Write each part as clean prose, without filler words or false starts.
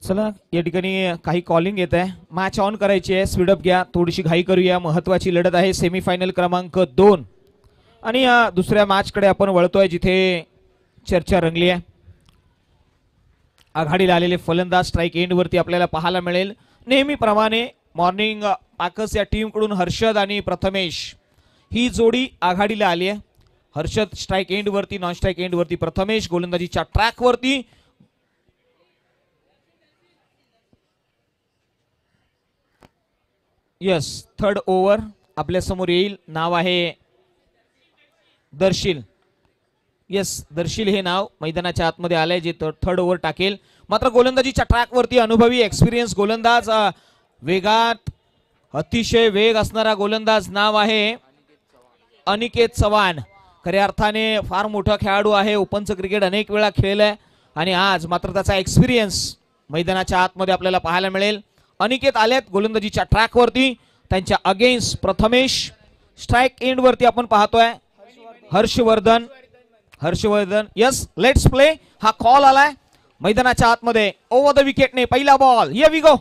चला या ठिकाणी काही कॉलिंग येत आहे. मॅच ऑन करायची आहे. स्पीडअप घ्या, थोडीशी घाई करूया. महत्वाची लढत आहे सेमीफायनल क्रमांक 2 आणि या दुसऱ्या मॅचकडे आपण वळतोय जिथे चर्चा रंगली आहे. आघाडीला आलेले फलंदाज स्ट्राइक एंड वरती आपल्याला पाहायला मिळेल. नेहमीप्रमाणे मॉर्निंग पॅकर्स या टीम कडून हर्षद आणि प्रथमेश ही जोडी आघाडीला आली आहे. हर्षद स्ट्राइक एंड वरती, नॉन स्ट्राइक एंड वरती प्रथमेश, गोलंदाजीच्या ट्रॅक वरती. यस, थर्ड ओव्हर आपल्या समोर येईल. नाव आहे दर्शील. यस, दर्शील हे नाव मैदानाच्या आतमध्ये आलंय जे थर्ड ओव्हर टाकेल. मात्र गोलंदाजीच्या ट्रॅक वरती अनुभवी एक्सपिरियन्स गोलंदाज, वेगात अतिशय वेग असणारा गोलंदाज, नाव आहे अनिकेत चव्हाण. खऱ्या अर्थाने फार मोठा खेळाडू आहे. ओपनचं क्रिकेट अनेक वेळा खेळलाय आणि आज मात्र त्याचा एक्सपिरियन्स मैदानाच्या आतमध्ये आपल्याला पाहायला मिळेल. अनिकेत आलेत गोलंदाजीच्या ट्रॅक वरती. त्यांच्या अगेन्स्ट प्रथमेश. स्ट्राइक एंड वरती आपण पाहतोय हर्षवर्धन. Yes, let's play. हा कॉल आलाय मैदानाच्या आतमध्ये. ओव्हर द विकेटने पहिला बॉल. Here we go.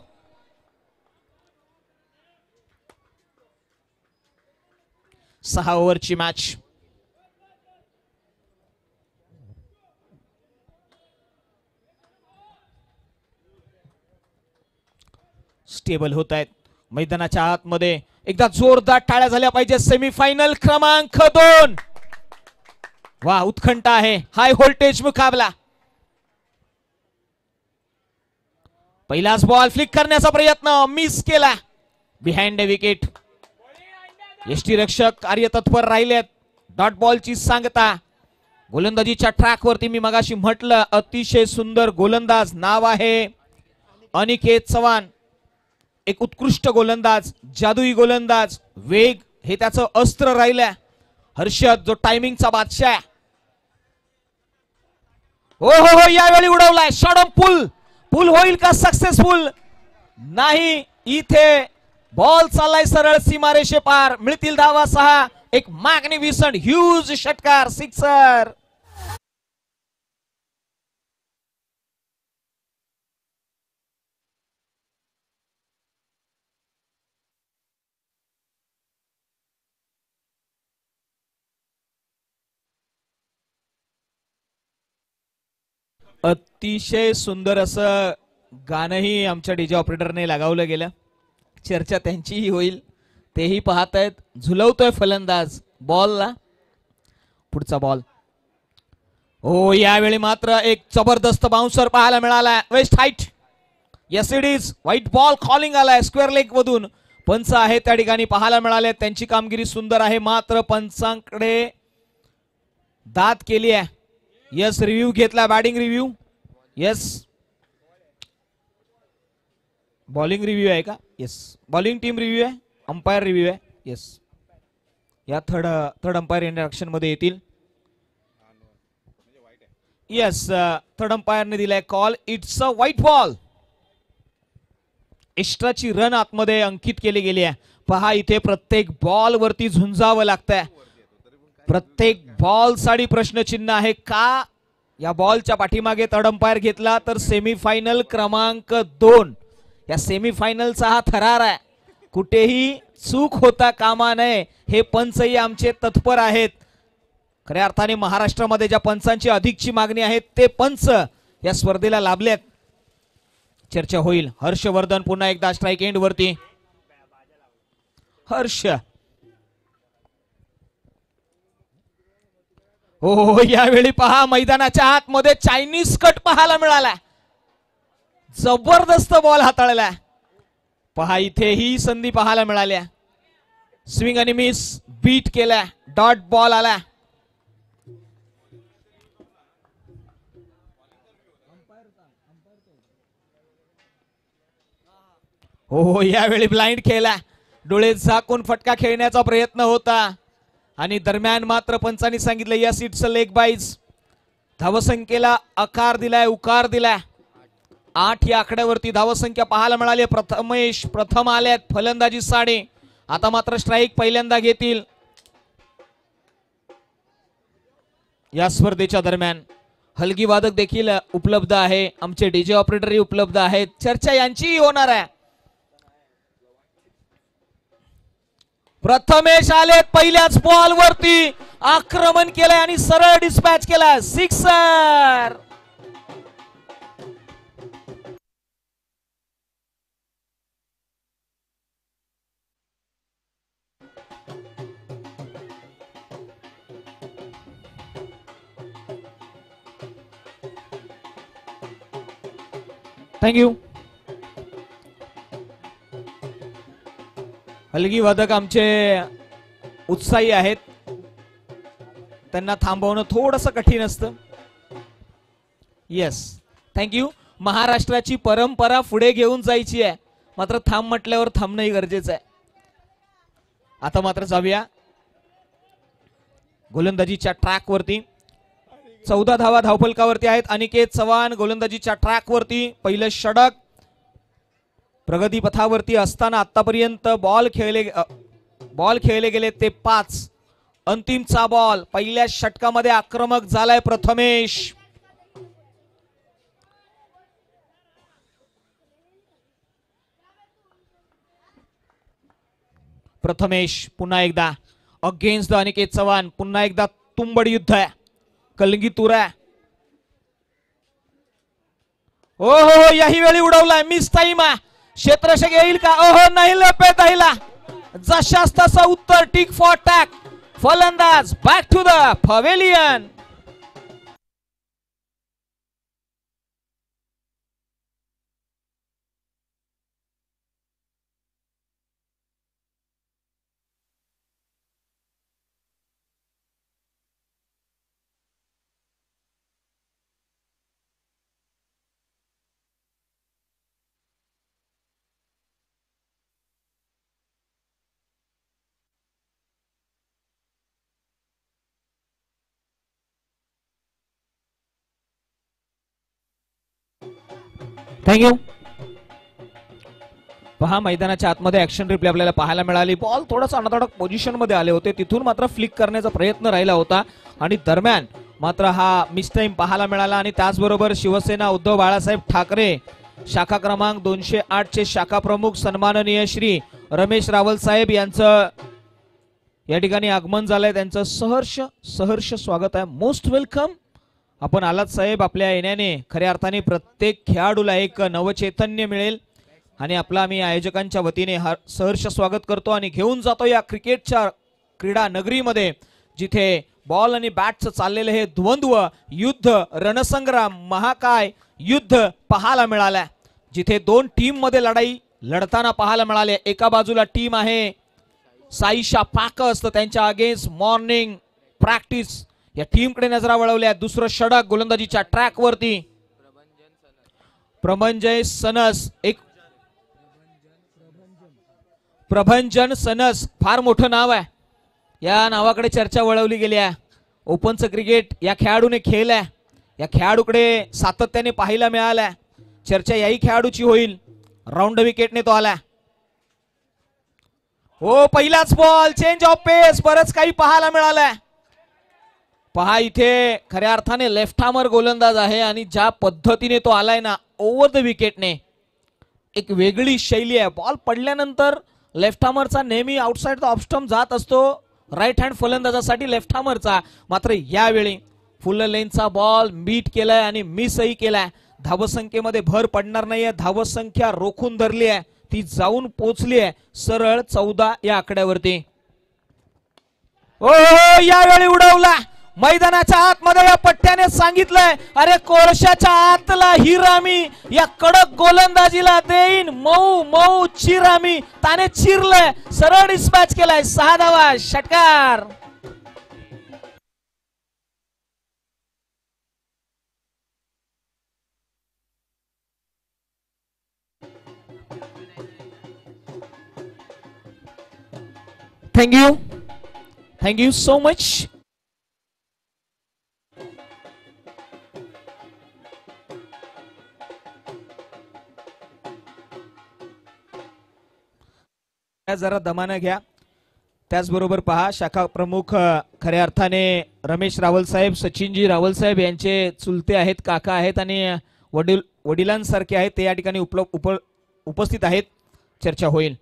सहा ओव्हरची मॅच. स्टेबल होत आहेत मैदानाच्या आतमध्ये. एकदा जोरदार टाळ्या झाल्या पाहिजे. सेमीफायनल क्रमांक 2. वा, उत्कंठ आहे. हाय व्होल्टेज मुकाबला. पहिलाच बॉल फ्लिक करण्याचा प्रयत्न मिस केला. Behind the wicket. यष्टीरक्षक कार्यतत्पर राहिलेत. डॉट बॉलची सांगता. गोलंदाजीच्या ट्रॅक वरती मी मगाशी म्हटलं अतिशय सुंदर गोलंदाज, नाव आहे अनिकेत चव्हाण. एक उत्कृष्ट गोलंदाज, जादुई गोलंदाज. वेग हे त्याचं अस्त्र राहिलंय. हर्षद जो टायमिंगचा बादशाह. हो हो हो, यावेळी उडवलाय. शॉट ऑन पुल होईल का सक्सेसफुल? नाही. इथे बॉल चाललाय सरळ सीमारेषे पार. मिळतील धावा 6. एक मॅग्निफिसंट ह्यूज षटकार, सिक्सर. अतिशय सुंदर असं गाणंही आमच्या डीजे ऑपरेटरने लगावलं गेलं. चर्चा त्यांचीही होईल. तेही पाहतायत. झुलवतोय फलंदाज बॉलला. पुढचा बॉल. हो, यावेळी मात्र एक जबरदस्त बाउन्सर पाहायला मिळाला. Waist height. Yes it is. White ball calling आलाय स्क्वेअर लेग मधून. पंच आहे त्या ठिकाणी पाहायला मिळाले. त्यांची कामगिरी सुंदर आहे. मात्र पंचांकडे दाद केली आहे. यस, रिव्ह्यू घेतला. Batting review. Yes, bowling review आहे का? यस, बॉलिंग टीम रिव्ह्यू आहे. अंपायर रिव्ह्यू आहे. यस, या थर्ड अंपायर इंटरॅक्शन मध्ये येतील. यस, थर्ड अंपायरने दिलाय call. It's a white ball. एक्स्ट्राची रन आतमध्ये अंकित केली गेली आहे. पहा, इथे प्रत्येक बॉल वरती झुंजावं लागतंय. प्रत्येक बॉल साठी प्रश्नचिन्ह आहे. का? या बॉलच्या पाठीमागे थर्ड अंपायर घेतला तर सेमीफायनल क्रमांक 2 या सेमीफायनलचा हा थरार आहे. कुठेही चूक होता कामा नये. हे पंचही आमचे तत्पर आहेत. खऱ्या अर्थाने महाराष्ट्रामध्ये ज्या पंचांची अधिकची मागणी आहे ते पंच या स्पर्धेला लाभलेत. चर्चा होईल. हर्षवर्धन पुन्हा एकदा स्ट्राइक एंड वरती. हर्ष. हो, यावेळी पहा मैदानाच्या आतमध्ये चायनीज कट पाहायला मिळाला. जबरदस्त बॉल हाताळला. पहा, इथे ही संधी पाहायला मिळाल्या. स्विंग आणि मिस. बीट केला. डॉट बॉल आला. हो, यावेळी ब्लाइंड केला. डोळे झाकून फटका खेळण्याचा प्रयत्न होता आणि दरम्यान मात्र पंचांनी सांगितलं यस इट्स अ लेग बाईज. धावसंख्येला आकार दिलाय, उकार दिलाय. 8 या आकड्यावरती धावसंख्या पाहायला मिळाली. प्रथमेश प्रथम आल्यात फलंदाजी साडे. आता मात्र स्ट्राइक पहिल्यांदा घेतील या स्पर्धेच्या दरम्यान. हलगी वादक देखील उपलब्ध आहे, आमचे डीजे ऑपरेटरही उपलब्ध आहेत. चर्चा यांचीही होणार आहे. प्रथमेश आलेत पहिल्याच बॉल वरती, आक्रमण केलंय आणि सरळ डिस्पॅच केलाय, सिक्सर. थँक्यू. हलगी वादक आमचे उत्साही आहेत, त्यांना थांबवणं थोडंसं कठीण असतं. Yes, thank you. महाराष्ट्राची परंपरा पुढे घेऊन जायची आहे, मात्र थांब म्हटल्यावर थांबणंही गरजेचं आहे. आता मात्र जाऊया गोलंदाजीच्या ट्रॅक वरती. 14 धावा धावफलकावरती आहेत. अनिकेत चव्हाण गोलंदाजीच्या ट्रॅक वरती, पहिलं षटक. प्रगती पथावरती असताना आतापर्यंत बॉल खेळले गेले ते 5. अंतिमचा बॉल, पहिल्या षटकामध्ये आक्रमक झालाय प्रथमेश. प्रथमेश पुन्हा एकदा अगेन्स्ट द अनिकेत चव्हाण. पुन्हा एकदा तुंबड युद्ध आहे, कलगी तुरा आहे. हो हो, याही वेळी उडवलाय, मिस टाइम आहे. क्षेत्ररक्षक येईल का? ओहो, नाही लपेत आईला. जशास तसं उत्तर, टिक फॉर टॅक. फलंदाज back to the pavilion. Thank you. पहा, मैदानाच्या आतमध्ये ऍक्शन रिप्ले आपल्याला पाहायला मिळाली. बॉल थोडासा अनतोडक पोझिशन मध्ये आले होते, तिथून मात्र फ्लिक करण्याचा प्रयत्न राहिला होता आणि दरम्यान मात्र हा मिस टाइम पाहायला मिळाला. आणि त्याचबरोबर शिवसेना उद्धव बाळासाहेब ठाकरे शाखा क्रमांक 208 चे शाखा प्रमुख सन्माननीय श्री रमेश रावल साहेब यांचं या ठिकाणी आगमन झालंय. त्यांचं सहर्ष स्वागत आहे. Most welcome. आपण आलात साहेब. आपल्या येण्याने खऱ्या अर्थाने प्रत्येक खेळाडूला एक नवचैतन्य मिळेल आणि आपला आम्ही आयोजकांच्या वतीने सहर्ष स्वागत करतो आणि घेऊन जातो या क्रिकेटच्या क्रीडा नगरीमध्ये, जिथे बॉल आणि बॅटचं चाललेलं हे द्वंद्व युद्ध, रणसंग्राम, महाकाय युद्ध पाहायला मिळालं, जिथे 2 टीम मध्ये लढाई लढताना पाहायला मिळाले. एका बाजूला टीम आहे साईशा पाकस, त्यांच्या अगेन्स्ट मॉर्निंग प्रॅक्टिस या टीम कडे नजरा वळवल्या. दुसरं षटक गोलंदाजीच्या ट्रॅक वरती प्रभंजय सनस, एक प्रभंजन सनस, फार मोठं नाव आहे. या नावाकडे चर्चा वळवली गेली आहे. ओपनचं क्रिकेट या खेळाडूने खेळलंय, या खेळाडूकडे सातत्याने पाहायला मिळालंय. चर्चा याही खेळाडूची होईल. राऊंड विकेटने तो आला. हो, पहिलाच बॉल, चेंज ऑफ पेस, बरंच काही पाहायला मिळालंय. पहा, इथे खऱ्या अर्थाने लेफ्ट हार्मर गोलंदाज आहे आणि ज्या पद्धतीने तो आलाय ना ओव्हर द विकेटने, एक वेगळी शैली आहे. बॉल पडल्यानंतर लेफ्ट हार्मरचा नेहमी आउटसाइड द ऑफ स्टंप जात असतो, राईट हँड फलंदाजासाठी लेफ्ट हार्मरचा. मात्र यावेळी फुल लेनचा बॉल मीट केलाय आणि मिसही केलाय. धावसंख्येमध्ये भर पडणार नाहीये, धावसंख्या रोखून धरली आहे, ती जाऊन पोचली आहे सरळ 14 या आकड्यावरती. ओ, यावेळी उडवला. मैदानाच्या आतमध्ये या पट्ट्याने सांगितलंय, अरे कोळशाच्या आतला हिरा मी या कडक गोलंदाजीला देईन मऊ मऊ चिरा मी. त्याने चिरलंय, सरळ डिस्पॅच केलाय. 6 धावा, षटकार. Thank you so much. जरा दमानं घ्या. त्याचबरोबर पहा शाखा प्रमुख खऱ्या अर्थाने रमेश रावल साहेब, सचिनजी रावल साहेब यांचे चुलते आहेत, काका आहेत आणि वडिलांसारखे आहेत, ते या ठिकाणी उपस्थित आहेत. चर्चा होईल.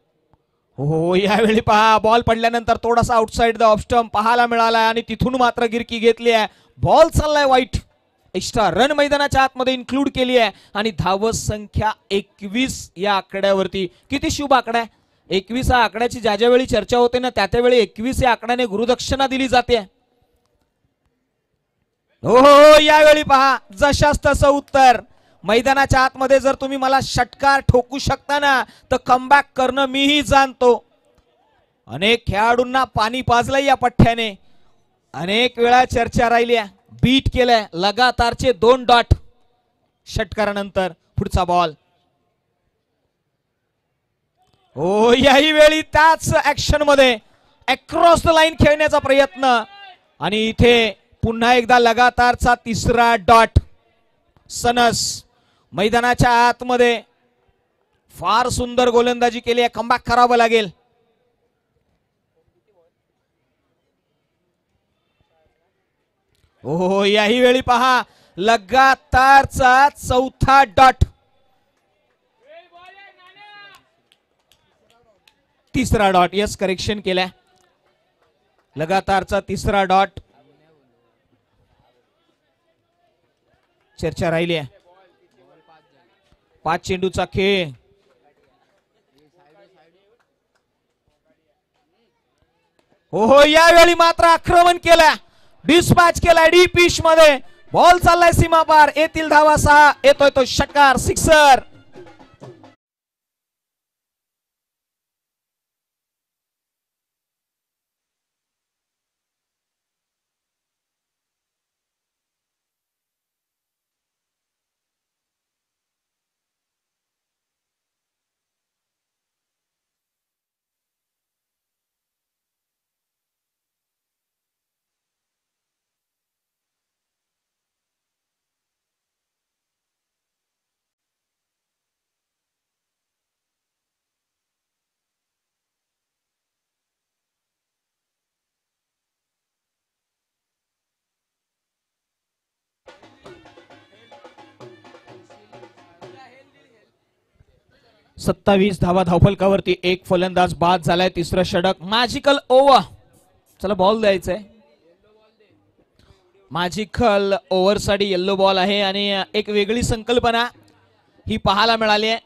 हो यावेळी पहा बॉल पडल्यानंतर थोडासा आउटसाइड द ऑफ स्टंप पाहायला मिळाला आणि तिथून मात्र गिरकी घेतली आहे. बॉल चाललाय वाईट. एक्स्ट्रा रन मैदानाच्या आतमध्ये इन्क्लूड केली आहे आणि धाव संख्या 21 या आकड्यावरती. किती शुभ आकडा आहे. 21 हा आकड्याची ज्या ज्यावेळी चर्चा होते ना त्यावेळी 21 या आकड्याने गुरुदक्षिणा दिली जाते. हो यावेळी पहा जशास तसं उत्तर. मैदानाच्या आतमध्ये जर तुम्ही मला षटकार ठोकू शकता ना तर कमबॅक करणं मीही जाणतो. अनेक खेळाडूंना पाणी पाजलंय या पठ्ठ्याने. अनेक वेळा चर्चा राहिल्या. बीट केलंय लगातारचे 2 डॉट. षटकारानंतर पुढचा बॉल. हो याही वेळी त्याच ऍक्शन मध्ये अक्रॉस द लाईन खेळण्याचा प्रयत्न आणि इथे पुन्हा एकदा लगातारचा 3रा डॉट. सनस मैदानाच्या आतमध्ये फार सुंदर गोलंदाजी केली आहे. कमबॅक करावं लागेल. हो याही वेळी पहा लगातारचा 4था डॉट. 3रा डॉट. यस करेक्शन केलाय. लगातारचा 3रा डॉट. चर्चा राहिली आहे. 5 चेंडूचा खेळ. हो यावेळी मात्र आक्रमण केलं. डिस्पॅच केलाय डी पिच मध्ये. बॉल चाललाय सीमा पार. येतील धावा 6. येतोय तो षटकार. सिक्सर. सत्तावीस धावा धावफलकावरती. एक फलंदाज बाद झालाय. 3रं षटक. Magical over. चला बॉल द्यायचंय. मॅजिकल ओव्हर साठी येल्लो बॉल आहे आणि एक वेगळी संकल्पना ही पाहायला मिळाली आहे.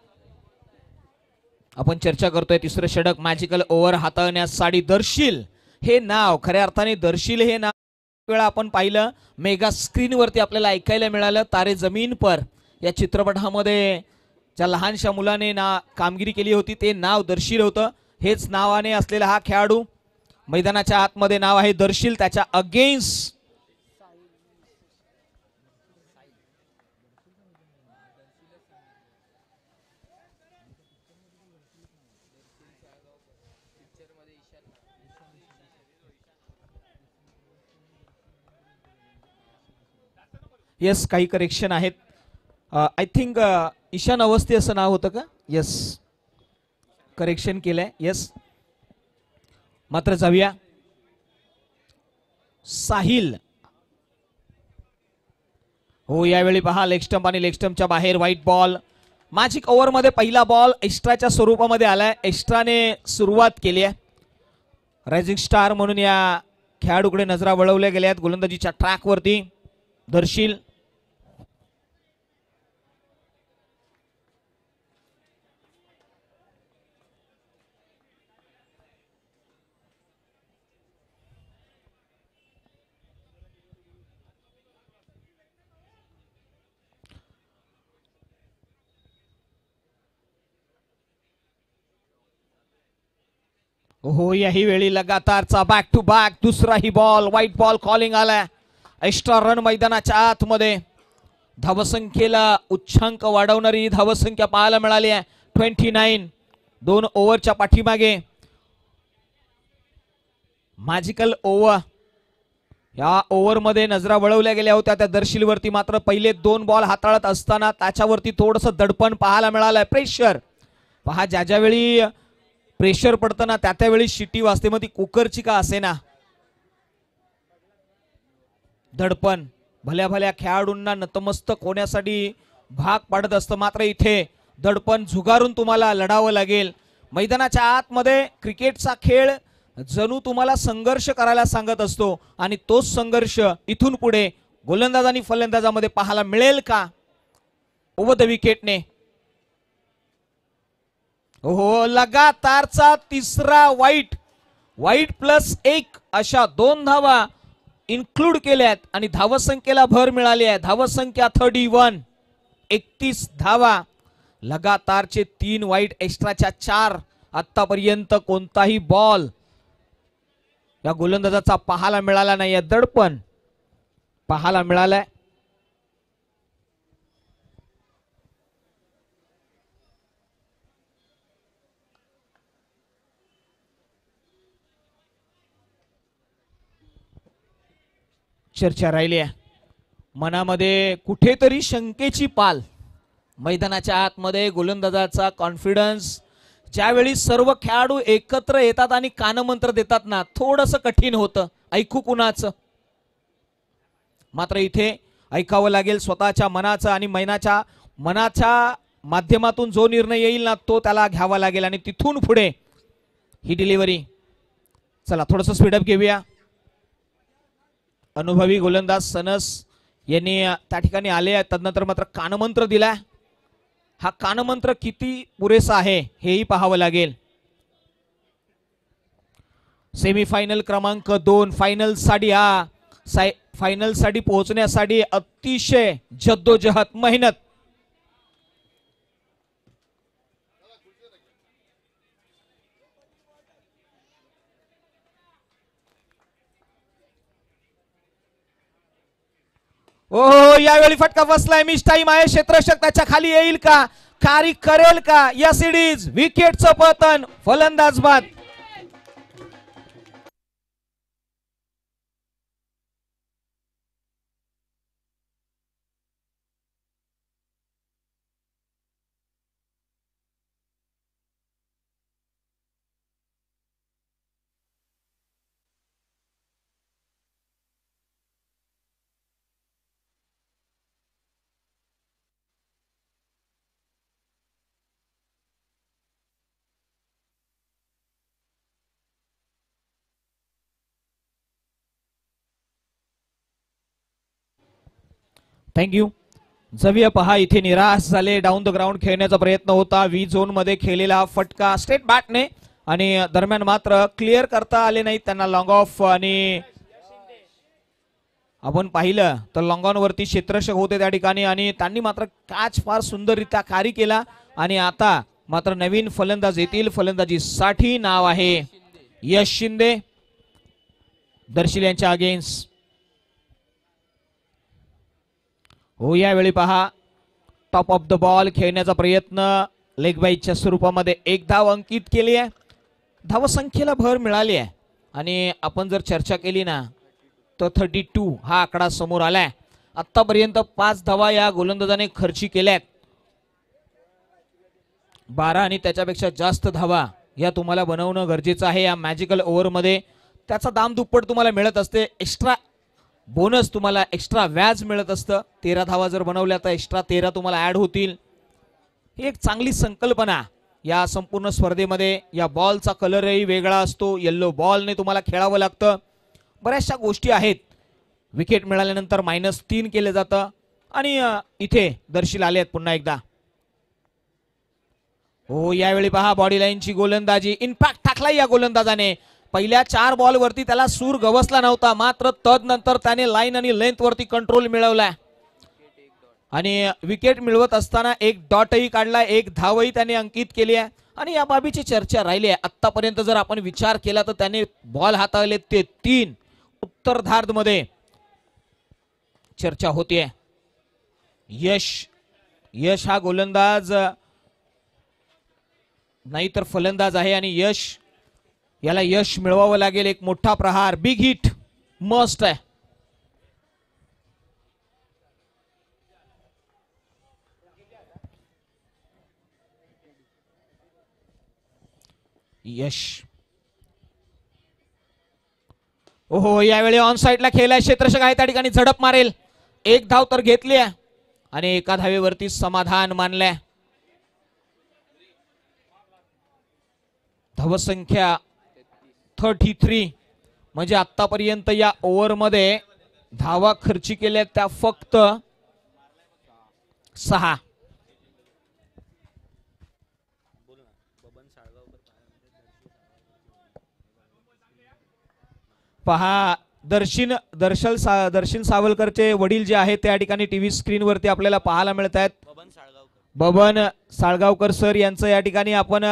आपण चर्चा करतोय 3रं षटक मॅजिकल ओव्हर हाताळण्यासाठी दर्शील हे नाव, खऱ्या अर्थाने दर्शील हे नाव वेळा आपण पाहिलं मेगा स्क्रीन वरती आपल्याला ऐकायला मिळालं. तारे जमीन पर या चित्रपटामध्ये ज्या लहानशा मुलाने कामगिरी केली होती ते नाव दर्शील होतं. हेच नावाने असलेला हा खेळाडू मैदानाच्या आतमध्ये नाव आहे दर्शील. त्याच्या अगेन्स्ट यस काही करेक्शन आहेत. आय थिंक ईशान अवस्थी असं नाव होतं का. यस करेक्शन केलंय. यस मात्र जाऊया. साहिल. हो यावेळी पहा लेग स्टंप आणि लेग स्टंपच्या बाहेर व्हाईट बॉल. मॅजिक ओव्हर मध्ये पहिला बॉल एक्स्ट्राच्या स्वरूपामध्ये आलाय. एक्स्ट्राने सुरुवात केली आहे. रायझिंग स्टार म्हणून या खेळाडूकडे नजरा वळवल्या गेल्या आहेत गोलंदाजीच्या ट्रॅक वरती. दर्शील हो याही वेळी लगातारचा बॅक टू बॅक दुसराही बॉल. व्हाईट बॉल कॉलिंग आलाय. एक्स्ट्रा रन मैदानाच्या आतमध्ये. धावसंख्येला उच्चांक वाढवणारी धावसंख्या पाहायला मिळाली आहे 29. 2 ओव्हरच्या पाठीमागे. मॅजिकल ओव्हर या ओव्हर मध्ये नजरा वळवल्या गेल्या होत्या त्या दर्शीलवरती. मात्र पहिले 2 बॉल हाताळत असताना त्याच्यावरती थोडंसं दडपण पाहायला मिळालंय. प्रेशर पहा ज्या ज्यावेळी प्रेशर पडतं ना त्यावेळी शिटी वाजते, मग ती कुकरची का असे ना. धडपण भल्या भल्या खेळाडूंना नतमस्तक होण्यासाठी भाग पाडत असतं, मात्र इथे धडपण झुगारून तुम्हाला लढावं लागेल. मैदानाच्या आतमध्ये क्रिकेटचा खेळ जणू तुम्हाला संघर्ष करायला सांगत असतो आणि तोच संघर्ष इथून पुढे गोलंदाज आणि फलंदाजामध्ये पाहायला मिळेल का ओव्हर द विकेटने. हो, लगातारचा तिसरा वाईट, वाईट प्लस 1 अशा 2 धावा इन्क्लूड केल्यात आणि धावसंख्येला भर मिळाली आहे. धावसंख्या 31, 31 धावा. लगातारचे 3 वाईट, एक्स्ट्राच्या 4. आतापर्यंत कोणताही बॉल या गोलंदाजाचा पाहायला मिळाला नाही. दडपण पाहायला मिळालाय. चर्चा राहिली आहे मनामध्ये कुठेतरी शंकेची पाल. मैदानाच्या आतमध्ये गोलंदाजाचा कॉन्फिडन्स ज्यावेळी सर्व खेळाडू एकत्र येतात आणि कानमंत्र देतात ना, थोडंसं कठीण होतं ऐकू कुणाचं. मात्र इथे ऐकावं लागेल स्वतःच्या मनाचं आणि मनाच्या माध्यमातून जो निर्णय येईल ना तो त्याला घ्यावा लागेल आणि तिथून पुढे ही डिलिव्हरी. चला थोडंसं स्पीडअप घेऊया. अनुभवी गोलंदाज सनस यांनी त्या ठिकाणी आले. तदनंतर मात्र कानमंत्र दिलाय. हा कानमंत्र किती पुरेसा आहे हेही पाहावं लागेल. सेमीफायनल क्रमांक 2 फायनल साठी पोहोचण्यासाठी अतिशय जद्दोजहद मेहनत. ओ यावेळी फटका बसलाय. मिस टाइम आहे. क्षेत्ररक्षक त्याच्या खाली येईल का, कार्य करेल का. Yes it is. विकेटचं पतन, फलंदाज बाद. थँक्यू. जविया पहा इथे निराश झाले. डाऊन द ग्राउंड खेळण्याचा प्रयत्न होता. व्ही झोन मध्ये खेळलेला हा फटका स्ट्रेट बॅटने आणि दरम्यान मात्र क्लिअर करता आले नाही त्यांना लॉंग ऑफ. आणि आपण पाहिलं तर लॉंग ऑन वरती क्षेत्ररक्षक होते त्या ठिकाणी आणि त्यांनी मात्र कॅच फार सुंदररित्या कॅरी केला. आणि आता मात्र नवीन फलंदाज येतील. फलंदाजीसाठी नाव आहे यश शिंदे दर्शील यांच्या अगेन्स्ट. हो यावेळी पहा टॉप ऑफ द बॉल खेळण्याचा प्रयत्न लेग बाईच्या स्वरूपामध्ये 1 धाव अंकित केली आहे. धावसंख्येला भर मिळाली आहे आणि आपण जर चर्चा केली ना तर 32 हा आकडा समोर आलाय. आतापर्यंत 5 धावा या गोलंदाजाने खर्ची केल्यात. 12 आणि त्याच्यापेक्षा जास्त धावा या तुम्हाला बनवणं गरजेचं आहे या मॅजिकल ओव्हरमध्ये. त्याचा दाम दुप्पट तुम्हाला मिळत असते. एक्स्ट्रा बोनस तुम्हाला एक्स्ट्रा व्याज मिळत असतं. 13 धावा जर बनवल्या तर एक्स्ट्रा 13 तुम्हाला ऍड होतील. ही एक चांगली संकल्पना या संपूर्ण स्पर्धेमध्ये. या बॉलचा कलरही वेगळा असतो. येल्लो बॉलने तुम्हाला खेळावं लागतं. बऱ्याचशा गोष्टी आहेत. विकेट मिळाल्यानंतर -3 केले जातं आणि इथे दर्शील आले आहेत पुन्हा एकदा. हो यावेळी पहा बॉडी लाईनची गोलंदाजी. इम्पॅक्ट टाकला या गोलंदाजाने. पहिल्या 4 बॉल वरती त्याला सूर गवसला नव्हता. मात्र तदनंतर त्याने लाईन आणि लेंथ वरती कंट्रोल मिळवलाय आणि विकेट मिळवत असताना 1 डॉटही काढला. 1 धावही त्याने अंकित केली आहे. आणि या बाबीची चर्चा राहिली आहे. आतापर्यंत जर आपण विचार केला तर त्याने बॉल हाताळले ते 3. उत्तरार्ध मध्ये चर्चा होतीये. यश हा गोलंदाज नाही तर फलंदाज आहे आणि याला यश मिळवावं लागेल. एक मोठा प्रहार, बिग हिट मस्ट आहे. यश. ओहो, यावेळी ऑन साइडला खेळलाय क्षेत्ररक्षक आहे त्या ठिकाणी झडप मारेल. एक धाव तर घेतली आहे आणि एका धावेवरती समाधान मानलंय. धावसंख्या 33 म्हणजे आतापर्यंत या ओव्हर मध्ये धावा खर्ची केल्या त्या फक्त 6. पहा दर्शन सावलकरचे वडील जे आहेत त्या ठिकाणी टीव्ही स्क्रीन वरती आपल्याला पाहायला मिळत आहेत. बबन साळगावकर सर यांचं या ठिकाणी आपण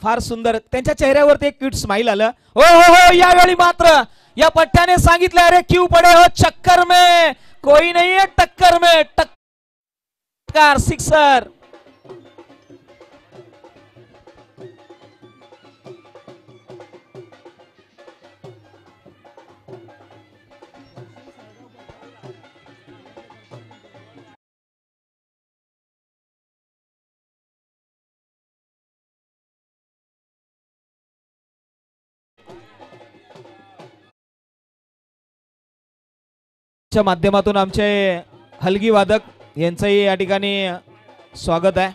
फार सुंदर त्यांच्या चेहऱ्यावरती एक क्यूट स्माइल आलं. हो हो हो, यावेळी मात्र या पट्ट्याने सांगितलं, अरे क्यू पडे हो चक्कर में कोई नहीं है टक्कर में, टक्कर सिक्सर. च्या माध्यमातून आमचे हलगी वादक यांचंही या ठिकाणी स्वागत आहे.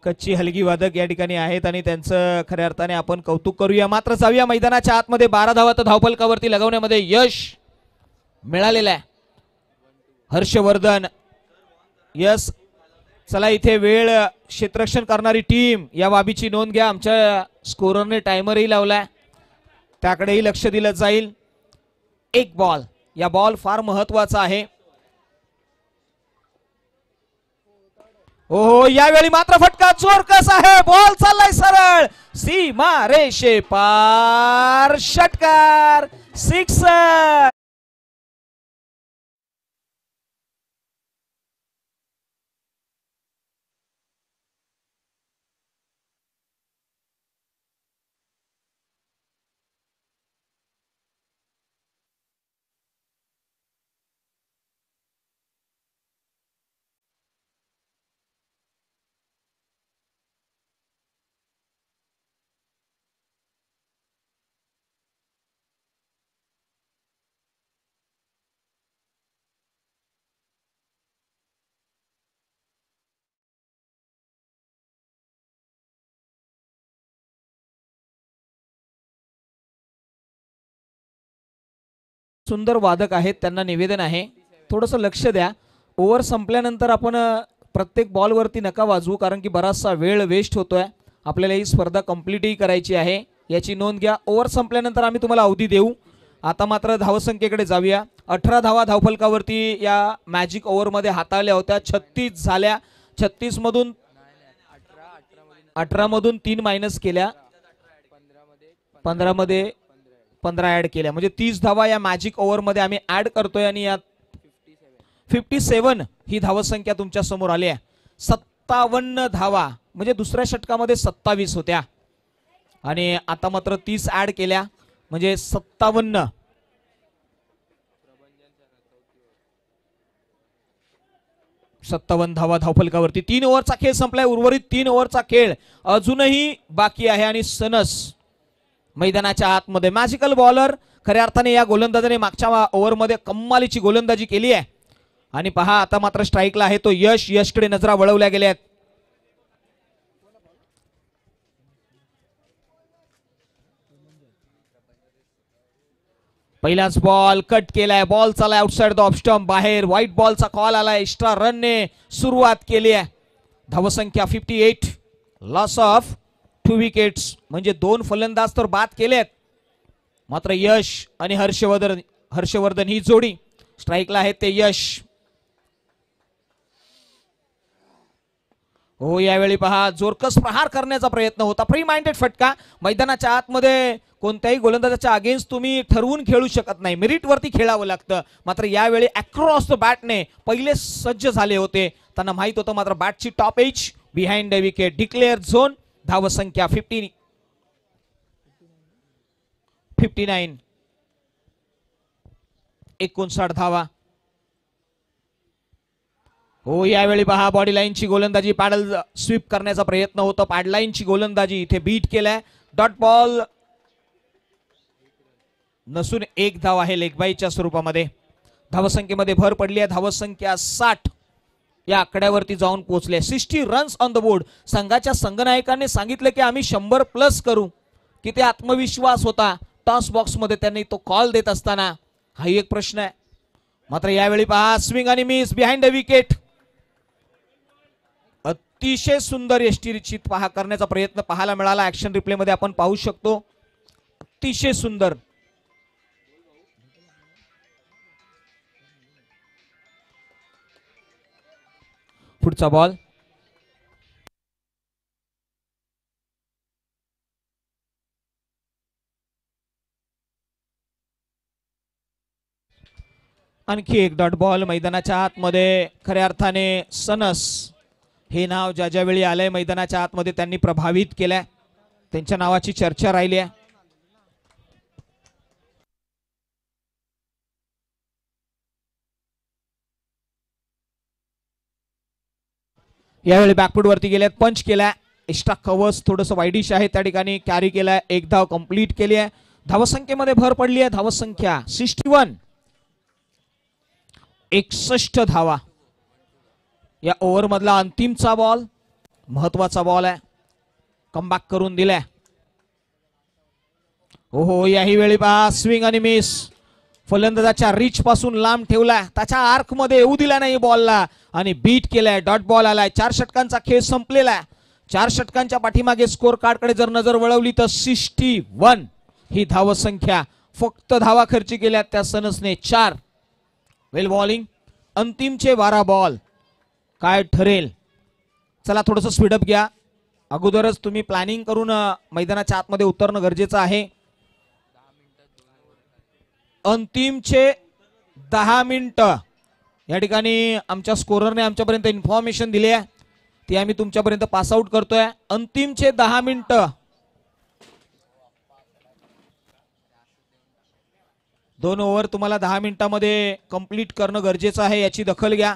कच्ची हलगी वादक या ठिकाणी आहेत आणि त्यांचं खऱ्या अर्थाने आपण कौतुक करूया. मात्र जाऊया मैदानाच्या आतमध्ये. 12 धावा तर धावफलकावरती लगवण्यामध्ये यश मिळालेलं आहे. हर्षवर्धन यस. चला इथे वेळ क्षेत्ररक्षण करणारी टीम या बाबीची नोंद घ्या. आमच्या स्कोररने टायमरही लावलाय, त्याकडेही लक्ष दिलं जाईल. एक बॉल, या बॉल फार महत्वाचा आहे. ओहो, यावेळी मात्र फटका चोरकस आहे. बॉल चाललाय सरळ सीमा रेषे पार, षटकार, सिक्सर. सुंदर वादक आहेत, त्यांना निवेदन आहे थोडंसं लक्ष द्या. ओव्हर संपल्यानंतर आपण प्रत्येक बॉलवरती नका वाजवू, कारण की बराचसा वेळ वेस्ट होतोय. आपल्याला ही स्पर्धा कंप्लीटही करायची आहे, याची नोंद घ्या. ओव्हर संपल्यानंतर आम्ही तुम्हाला अवधी देऊ. आता मात्र धावसंख्येकडे जाऊया. 18 धावा धावफलकावरती या मॅजिक ओव्हरमध्ये हाताळल्या होत्या. 36 झाल्या. 36 मधून 18 मधून 3 मायनस केल्या, 15 मध्ये 15 ऍड केल्या, म्हणजे 30 धावा या मॅजिक ओव्हर मध्ये आम्ही ऍड करतोय. आणि यात 57 ही धावसंख्या तुमच्या समोर आली आहे. 57 धावा म्हणजे दुसऱ्या षटकामध्ये 27 होत्या आणि आता मात्र 30 ऍड केल्या, म्हणजे 57. धावा धावफलकावरती. 3 ओव्हरचा खेळ संपलाय. उर्वरित 3 ओव्हरचा खेळ अजूनही बाकी आहे आणि सनस मैदानाच्या आतमध्ये. मॅजिकल बॉलर खऱ्या अर्थाने या गोलंदाजाने मागच्या ओव्हरमध्ये कमालीची गोलंदाजी केली आहे. आणि पहा आता मात्र स्ट्राईकला आहे तो यश. यशकडे नजरा वळवल्या गेल्या आहेत. पहिलाच बॉल कट केलाय. बॉल चालाय आउटसाइड द ऑफ स्टंप बाहेर. व्हाईट बॉलचा कॉल आलाय. एक्स्ट्रा रनने सुरुवात केली आहे. धावसंख्या 58. लॉस ऑफ 2 विकेट्स म्हणजे 2 फलंदाज तर बाद केलेत. मात्र यश आणि हर्षवर्धन ही जोडी स्ट्राईकला आहे ते यश. हो, यावेळी पहा जोरकस प्रहार करण्याचा प्रयत्न होता. फ्री माइंडेड फटका. मैदानाच्या आतमध्ये कोणत्याही गोलंदाजाच्या अगेन्स्ट तुम्ही ठरवून खेळू शकत नाही, मेरिट वरती खेळावं लागतं. मात्र यावेळी अक्रॉस द बॅटने पहिले सज्ज झाले होते. त्यांना माहित होतं मात्र बॅटची top edge behind the wicket. Declare zone. धावसंख्या 59. 59 धावा. हो, यावेळी पहा बॉडी लाईनची गोलंदाजी, पॅडल स्वीप करण्याचा प्रयत्न होतो. पॅडलाईनची गोलंदाजी इथे बीट केलाय. डॉट बॉल नसून एक धाव आहे लेगबाईच्या स्वरूपामध्ये. धावसंख्येमध्ये भर पडली आहे. धावसंख्या 60 या आकड्यावरती जाऊन पोहोचले. 60 रन्स ऑन द बोर्ड. संघाच्या संघनायकांनी सांगितलं की आम्ही 100+ करू. किती आत्मविश्वास होता टॉस बॉक्स मध्ये त्यांनी तो कॉल देत असताना. हा एक प्रश्न आहे. मात्र यावेळी पहा स्विंग आणि मिस बिहाइंड द विकेट. अतिशय सुंदर यष्टीरक्षित पहा करण्याचा प्रयत्न पाहायला मिळाला. ऍक्शन रिप्ले मध्ये आपण पाहू शकतो. अतिशय सुंदर. पुढचा बॉल आणखी एक डॉट बॉल मैदानाच्या आतमध्ये. खऱ्या अर्थाने सनस हे नाव ज्या ज्यावेळी आलंय मैदानाच्या आतमध्ये त्यांनी प्रभावित केलंय. त्यांच्या नावाची चर्चा राहिली आहे. यावेळी बॅकफूट वरती गेल्यात. पंच केलाय. एक्स्ट्रा कव्हर्स थोडंसं वाईडिश आहे त्या ठिकाणी. कॅरी केलाय. एक धाव कंप्लीट केली आहे. धावसंख्येमध्ये भर पडली आहे. धावसंख्या 61. 61 धावा. या ओव्हर मधला अंतिमचा बॉल महत्वाचा बॉल आहे. कमबॅक करून दिलाय. हो, याही वेळी पहा स्विंग आणि मिस. फलंदाजाच्या रीच पासून लांब ठेवलाय. त्याच्या आर्क मध्ये येऊ दिला नाही बॉलला आणि बीट केलाय. डॉट बॉल आलाय. 4 षटकांचा खेळ संपलेला आहे. 4 षटकांच्या पाठीमागे स्कोर कार्ड कडे जर नजर वळवली तर 61 ही धावसंख्या. फक्त धावा खर्ची केल्या त्या सनसने 4. वेल बॉलिंग. अंतिमचे 12 बॉल. काय ठरेल. चला थोडंसं स्पीडअप घ्या. अगोदरच तुम्ही प्लॅनिंग करून मैदानाच्या आतमध्ये उतरणं गरजेचं आहे. अंतिमचे 10 मिनिटं या ठिकाणी आमच्या स्कोररने आमच्यापर्यंत इन्फॉर्मेशन दिली आहे. ती आम्ही तुमच्यापर्यंत पास आउट करतोय. अंतिमचे 10 मिनिटं. 2 ओव्हर तुम्हाला 10 मिनिटांमध्ये कंप्लीट करणं गरजेचं आहे. याची दखल घ्या.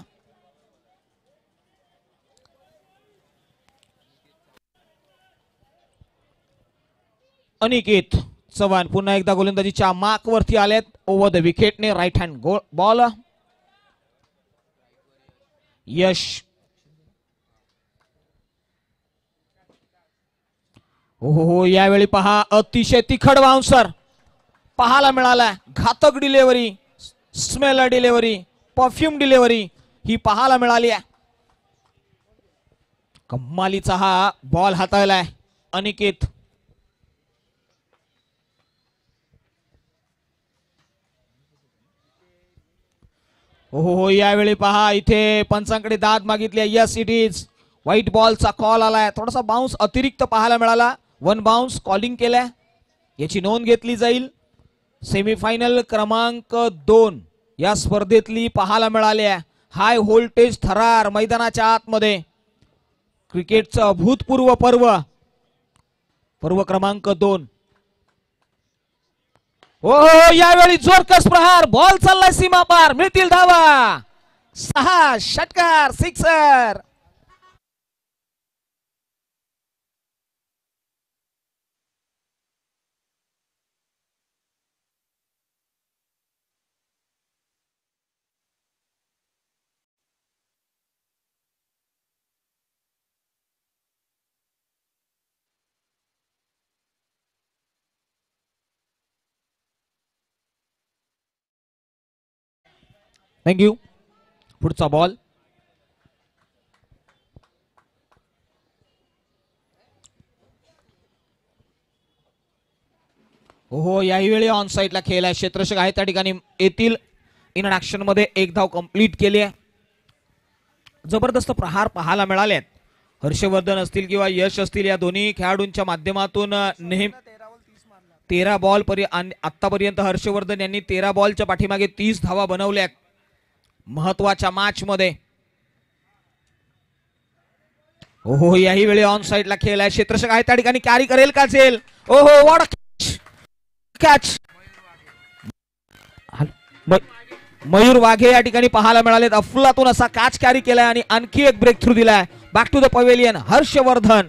अनिकेत चव्हाण पुन्हा एकदा गोलंदाजीच्या मार्क वरती आलेत. ओव्हर द विकेटने राईट हँड बॉल. यश. हो, यावेळी पहा अतिशय तिखट बाउन्सर पाहायला मिळाला. घातक delivery, smell delivery, perfume delivery ही पाहायला मिळाली आहे. कमालीचा हा बॉल हाताळलाय अनिकेत. हो, यावेळी पहा इथे पंचांकडे दाद मागितली. Yes it is. व्हाईट बॉलचा कॉल आलाय. थोडासा बाउन्स अतिरिक्त पाहायला मिळाला. 1 बाउन्स कॉलिंग केलाय. याची नोंद घेतली जाईल. सेमीफायनल क्रमांक 2 या स्पर्धेतली पाहायला मिळाली आहे. हाय व्होल्टेज थरार मैदानाच्या आतमध्ये. क्रिकेटचं अभूतपूर्व पर्व क्रमांक 2. हो, यावेळी जोरकस प्रहार. बॉल चाललाय सीमा पार. मिळतील धावा. 6 षटकार. सिक्सर. थँक्यू. पुढचा बॉल. हो, याही वेळी ऑन साइडला खेळला. क्षेत्ररक्षक आहे त्या ठिकाणी येथील. इन ऍक्शन मध्ये एक धाव कंप्लीट केली आहे. जबरदस्त प्रहार पाहायला मिळाले. हर्षवर्धन असतील किंवा यश असतील या दोन्ही खेळाडूंच्या माध्यमातून नेहमी 13 बॉल आतापर्यंत हर्षवर्धन यांनी 13 बॉलच्या पाठीमागे 30 धावा बनवल्या महत्वाच्या मॅच मध्ये. हो, याही वेळी ऑन साइडला खेळलाय. क्षेत्ररक्षक आहे त्या ठिकाणी. कॅरी करेल का झेल. ओहो, व्हॉट कॅच. मयूर वाघे या ठिकाणी पाहायला मिळालेत. अफलातून असा कॅच कॅरी केलाय आणि आणखी एक ब्रेक थ्रू दिलाय. Back to the pavilion Harshvardhan.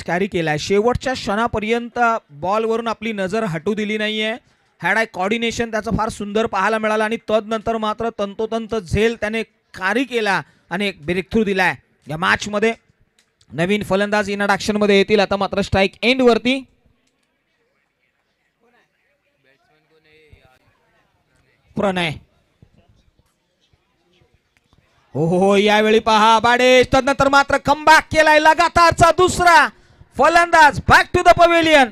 Carry केलाय. शेवटच्या क्षणापर्यंत बॉलवरून आपली नजर हटू दिली नाहीये. हॅड आय कॉर्डिनेशन त्याचं फार सुंदर पाहायला मिळालं आणि तदनंतर मात्र तंतोतंत झेल त्याने कॅरी केला आणि एक ब्रेक थ्रू दिलाय. या मॅच मध्ये नवीन फलंदाज इनडाक्शन मध्ये येतील. आता मात्र स्ट्राईक एंड वरती प्रणय. हो यावेळी पहा बाडेश. तदनंतर मात्र कमबॅक केलाय. लगातारचा दुसरा फलंदाज बॅक टू द पवेलियन.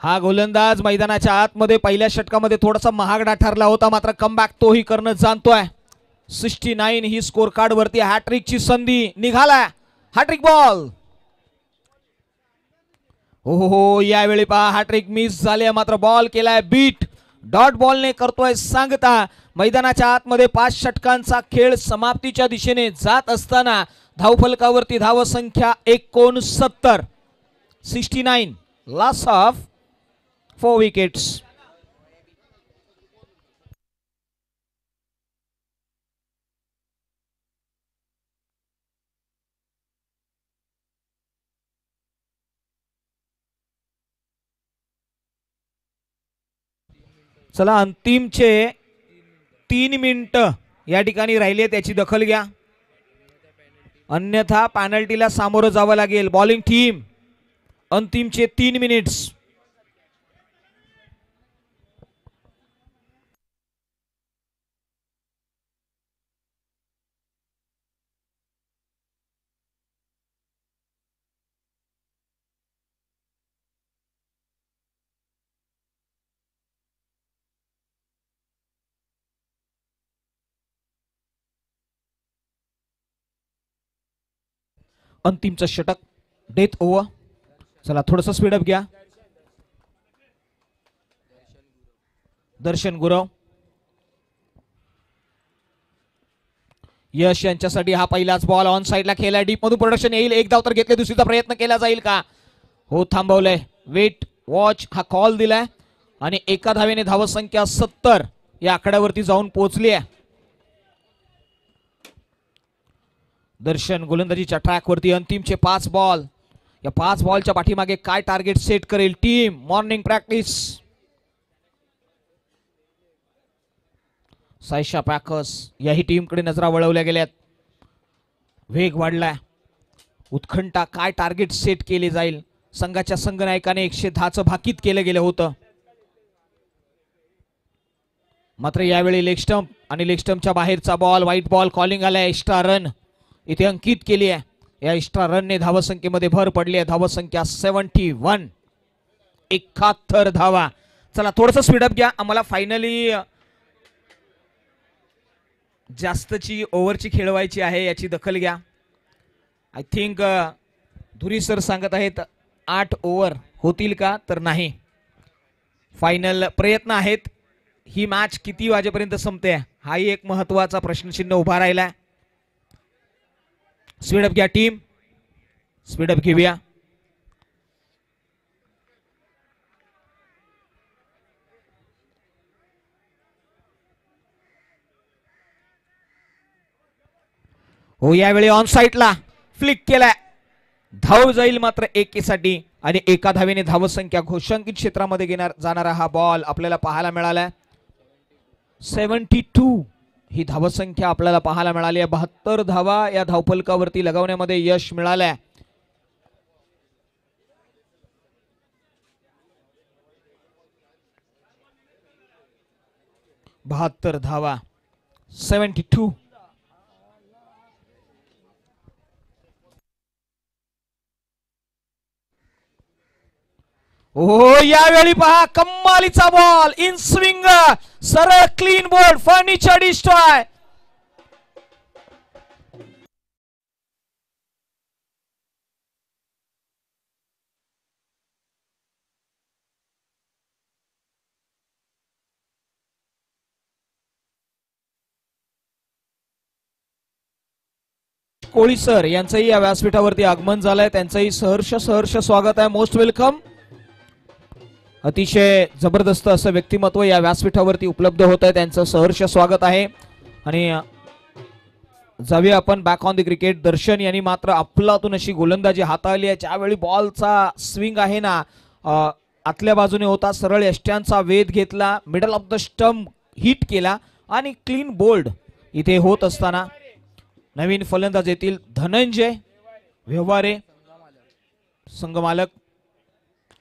हा गोलंदाज मैदानाच्या आतमध्ये पहिल्या षटकामध्ये थोडासा महागडा ठरला होता. मात्र कमबॅक तोही करणं जाणतोय. 69 ही स्कोर कार्ड वरती हॅट्रिकची संधी निघाला. Hat-trick ball. हो यावेळी पहा हॅट्रिक मिस झाले. मात्र बॉल केलाय बीट. डॉट बॉलने करतोय सांगता. मैदानाच्या आतमध्ये 5 षटकांचा खेळ समाप्तीच्या दिशेने जात असताना धावफलकावरती धाव संख्या 69. 69 लॉस ऑफ 4 विकेट्स. चला अंतिमचे 3 मिनिटं या ठिकाणी राहिले. त्याची दखल घ्या अन्यथा पेनल्टीला सामोरं जावं लागेल. बॉलिंग टीम अंतिमचे 3 मिनिट्स. अंतिमचं षटक डेथ ओव्हर. चला थोडंसं स्पीडअप घ्या. दर्शन गुरव यश यांच्यासाठी हा पहिलाच बॉल ऑन साइडला खेळला. डीप मधून प्रोडक्शन येईल. एक धाव तर घेतले. दुसरीचा प्रयत्न केला जाईल का? हो थांबवलंय. वेट वॉच हा कॉल दिलाय आणि एका धावेने धावसंख्या 70 या आकड्यावरती जाऊन पोहोचली आहे. दर्शन गोलंदाजीच्या ट्रॅकवरती. अंतिमचे 5 बॉल. या 5 बॉलच्या पाठीमागे काय टार्गेट सेट करेल team? Morning practice. Sayyeshaa packers याही टीमकडे नजरा वळवल्या गेल्यात. वेग वाढलाय. उत्कंठा काय टार्गेट सेट केले जाईल? संघाच्या संघनायकाने 110चं भाकीत केलं गेलं होतं. मात्र यावेळी लेग स्टंप आणि लेग स्टंपच्या बाहेरचा बॉल. व्हाईट बॉल कॉलिंग आलाय. एक्स्ट्रा रन इथे अंकित केली आहे. या एक्स्ट्रा रनने धावसंख्येमध्ये भर पडली आहे. धावसंख्या 71. 71 धावा. चला थोडंसं स्पीडअप घ्या. आम्हाला फायनली जास्तची ओव्हरची खेळवायची आहे. याची दखल घ्या. आय थिंक धुरी सर सांगत आहेत 8 ओव्हर होतील का? तर नाही. फायनल प्रयत्न आहेत. ही मॅच किती वाजेपर्यंत संपते हाही एक महत्वाचा प्रश्नचिन्ह उभा राहिलाय. स्पीडअप घ्या टीम, स्पीडअप घेऊया. हो, यावेळी ऑन साइडला फ्लिक केलाय, धाव जाईल मात्र एकेसाठी आणि एका धावेने धावसंख्या घोषांकित क्षेत्रामध्ये जाणारा हा बॉल आपल्याला पाहायला मिळाला. 72 ही धावसंख्या आपल्याला पाहायला मिळाली आहे. 72 धावा या धावफलकावरती लगावण्यामध्ये यश मिळालंय. 72 धावा, 72. हो, यावेळी पहा कम्मालीचा बॉल, इन स्विंग, सरळ क्लीन बोर्ड, फर्निचर डिस्ट्रॉय. कोळी सर यांचंही या व्यासपीठावरती आगमन झालंय. त्यांचंही सहर्ष स्वागत आहे. Most welcome. अतिशय जबरदस्त असं व्यक्तिमत्व या व्यासपीठावरती उपलब्ध होत आहे. त्यांचं सहर्ष स्वागत आहे. आणि जाऊया आपण बॅक ऑन द क्रिकेट. दर्शन यांनी मात्र अफलातून अशी गोलंदाजी हाताळली आहे. ज्यावेळी बॉलचा स्विंग आहे ना आतल्या बाजूने होता, सरळ यष्ट्यांचा वेध घेतला, middle of the stump hit केला आणि क्लीन बोल्ड इथे होत असताना नवीन फलंदाज येतील धनंजय व्यवहारे, संघमालक.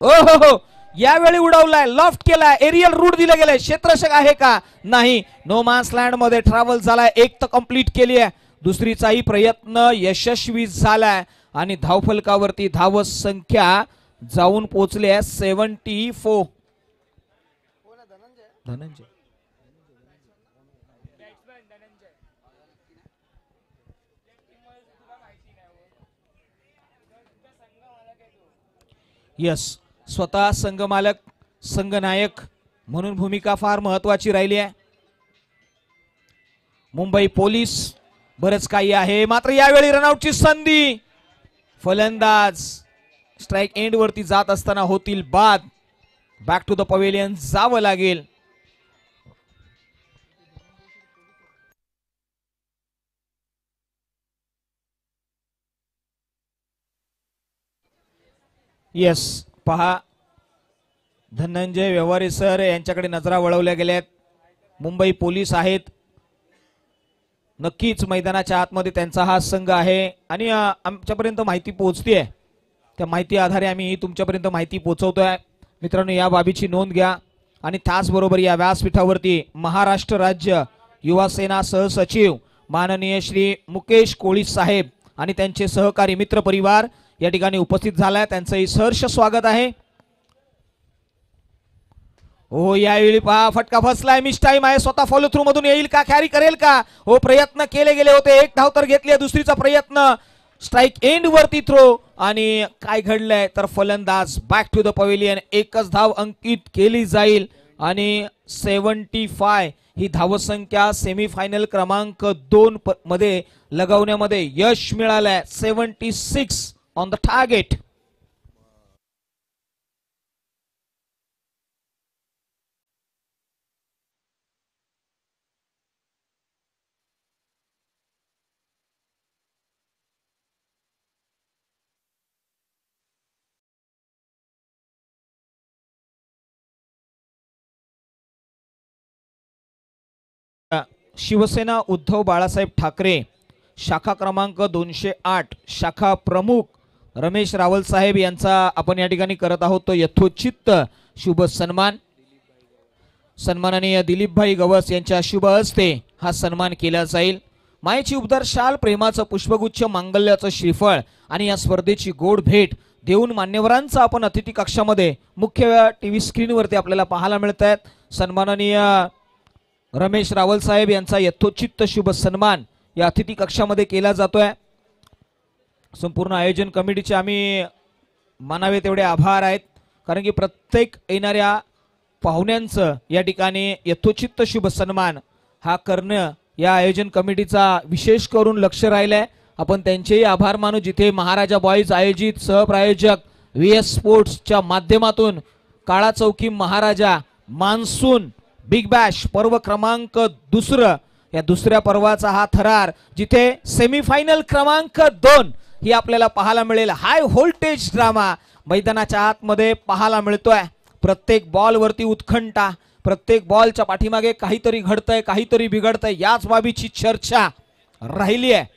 ओ हो हो, यावेळी उडवलाय, लॉफ्ट केलाय, एरियल रूट दिलं गेलंय. क्षेत्ररक्षक आहे का? नाही. नो मॅन्स लँड मध्ये ट्रॅव्हल झालाय. एक तर कंप्लीट केली आहे, दुसरीचाही प्रयत्न यशस्वी झालाय आणि धावफलकावरती धाव संख्या जाऊन पोहोचली आहे 74. धनंजय यस, स्वतः संघमालक, संघनायक म्हणून भूमिका फार महत्वाची राहिली आहे. मुंबई पोलीस बरंच काही आहे, मात्र यावेळी रनआउटची संधी. फलंदाज स्ट्राइक एंड वरती जात असताना होतील बाद. बॅक टू द पवेलियन जावं लागेल. यस, पहा धनंजय व्यवहारे सर यांच्याकडे नजरा वळवल्या गेल्यात. मुंबई पोलीस आहेत, नक्कीच मैदानाच्या आतमध्ये त्यांचा हा संघ आहे आणि आमच्यापर्यंत माहिती पोहोचतेय. त्या माहिती आधारे आम्ही तुमच्यापर्यंत माहिती पोहोचवतोय. मित्रांनो, या बाबीची नोंद घ्या. आणि त्याचबरोबर या व्यासपीठावरती महाराष्ट्र राज्य युवा सेना सहसचिव माननीय श्री मुकेश कोळी साहेब आणि त्यांचे सहकारी मित्र परिवार या ठिकाणी उपस्थित झालाय. त्यांचंही सहर्ष स्वागत आहे. हो, यावेळी पहा फटका फसलाय, मिस टाइम आहे. स्वतः फॉलो थ्रू मधून येईल का, कॅरी करेल का? हो, प्रयत्न केले गेले होते. एक धाव तर घेतली, दुसरीचा प्रयत्न स्ट्राइक एंड वरती थ्रो. आणि काय घडलंय तर फलंदाज बॅक टू द पवेलियन, एकच धाव अंकित केली जाईल आणि 75 ही धावसंख्या सेमीफायनल क्रमांक 2 मध्ये लगावण्यामध्ये यश मिळालंय. 76 on the target. Shivsena Uddhav Balasaheb Thackeray शाखा क्रमांक 208 शाखा प्रमुख रमेश रावल साहेब यांचा आपण या ठिकाणी करत आहोत तो यथोचित शुभ सन्मान. सन्माननीय दिलीपभाई गवस यांच्या शुभ हस्ते हा सन्मान केला जाईल. मायेची उबदार शाल, प्रेमाचं पुष्पगुच्छ, मांगल्याचं श्रीफळ आणि या स्पर्धेची गोड भेट देऊन मान्यवरांचा आपण अतिथी कक्षामध्ये मुख्य टीव्ही स्क्रीनवरती आपल्याला पाहायला मिळत आहेत. सन्माननीय रमेश रावल साहेब यांचा यथोचित शुभ सन्मान या अतिथी कक्षामध्ये केला जातोय. संपूर्ण आयोजन कमिटीचे आम्ही मानावे तेवढे आभार आहेत, कारण की प्रत्येक येणाऱ्या पाहुण्यांचं या ठिकाणी यथोचित शुभ सन्मान हा करणं या आयोजन कमिटीचा विशेष करून लक्ष राहिलंय. आपण त्यांचेही आभार मानू, जिथे महाराजा बॉईज आयोजित सहप्रायोजक व्हीएस स्पोर्ट्सच्या माध्यमातून काळा चौकी महाराजा मान्सून बिग बॅश पर्व क्रमांक दुसरं, या दुसऱ्या पर्वाचा हा थरार, जिथे सेमीफायनल क्रमांक 2 ही आपल्याला पाहायला मिळेल. हाय व्होल्टेज ड्रामा मैदानाच्या आतमध्ये पाहायला मिळतोय. प्रत्येक बॉल वरती उत्कंठा, प्रत्येक बॉलच्या पाठीमागे काहीतरी घडतंय, काहीतरी बिघडतंय, याच बाबीची चर्चा राहिली आहे.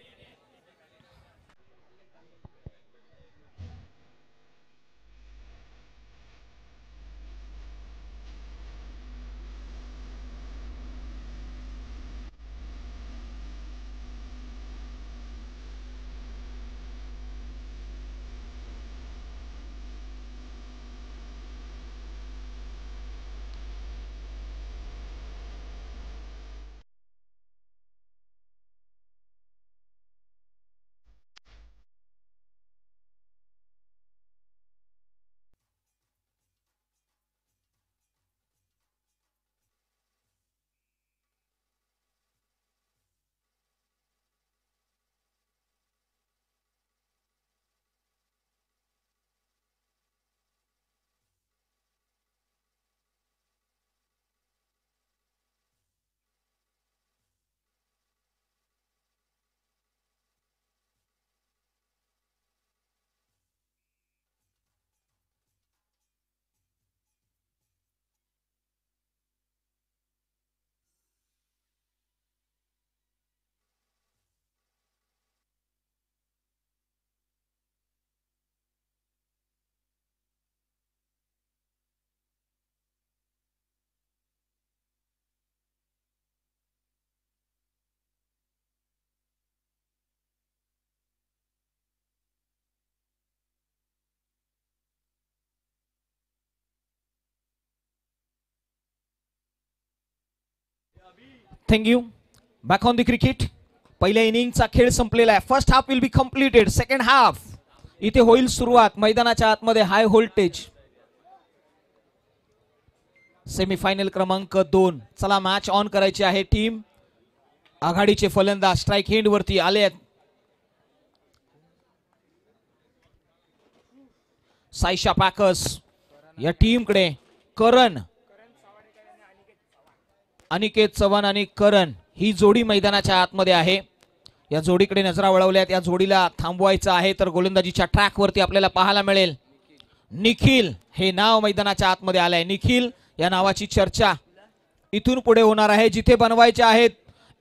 Thank you. Back on the cricket. पहिल्या इनिंगचा खेळ संपलेला आहे. First half will be completed. Second half इथे होईल सुरुवात. मैदानाच्या आतमध्ये हाय व्होल्टेज सेमीफायनल क्रमांक 2. चला मॅच ऑन करायची आहे. टीम आघाडीचे फलंदाज स्ट्राईक हेंड वरती आले आहेत. सायशा पॅकर्स या टीमकडे करण, अनिकेत चव्हाण आणि करण ही जोडी मैदानाच्या आतमध्ये आहे. या जोडीकडे नजरा वळवल्यात. या जोडीला थांबवायचं आहे तर गोलंदाजीच्या ट्रॅक वरती आपल्याला पाहायला मिळेल. निखिल हे नाव मैदानाच्या आतमध्ये आलंय. निखिल या नावाची चर्चा इथून पुढे होणार आहे. जिथे बनवायचे आहेत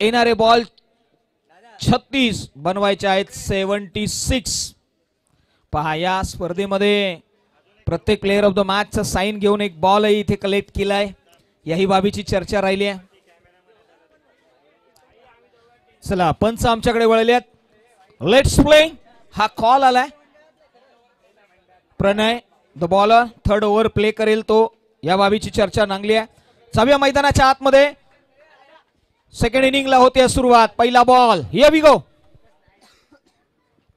येणारे बॉल 36 बनवायचे आहेत 76. पहा या स्पर्धेमध्ये प्रत्येक प्लेअर ऑफ द मॅचचा साइन घेऊन एक बॉल इथे कलेक्ट केलाय. याही बाबीची चर्चा राहिली आहे. चला पंच आमच्याकडे वळलेत. Let's play. हा कॉल आलाय. Pranay the bowler third over play करेल तो. या बाबीची चर्चा नांगली आहे. जाऊया मैदानाच्या आतमध्ये. सेकंड इनिंगला होते सुरुवात. पहिला बॉल. Here we go.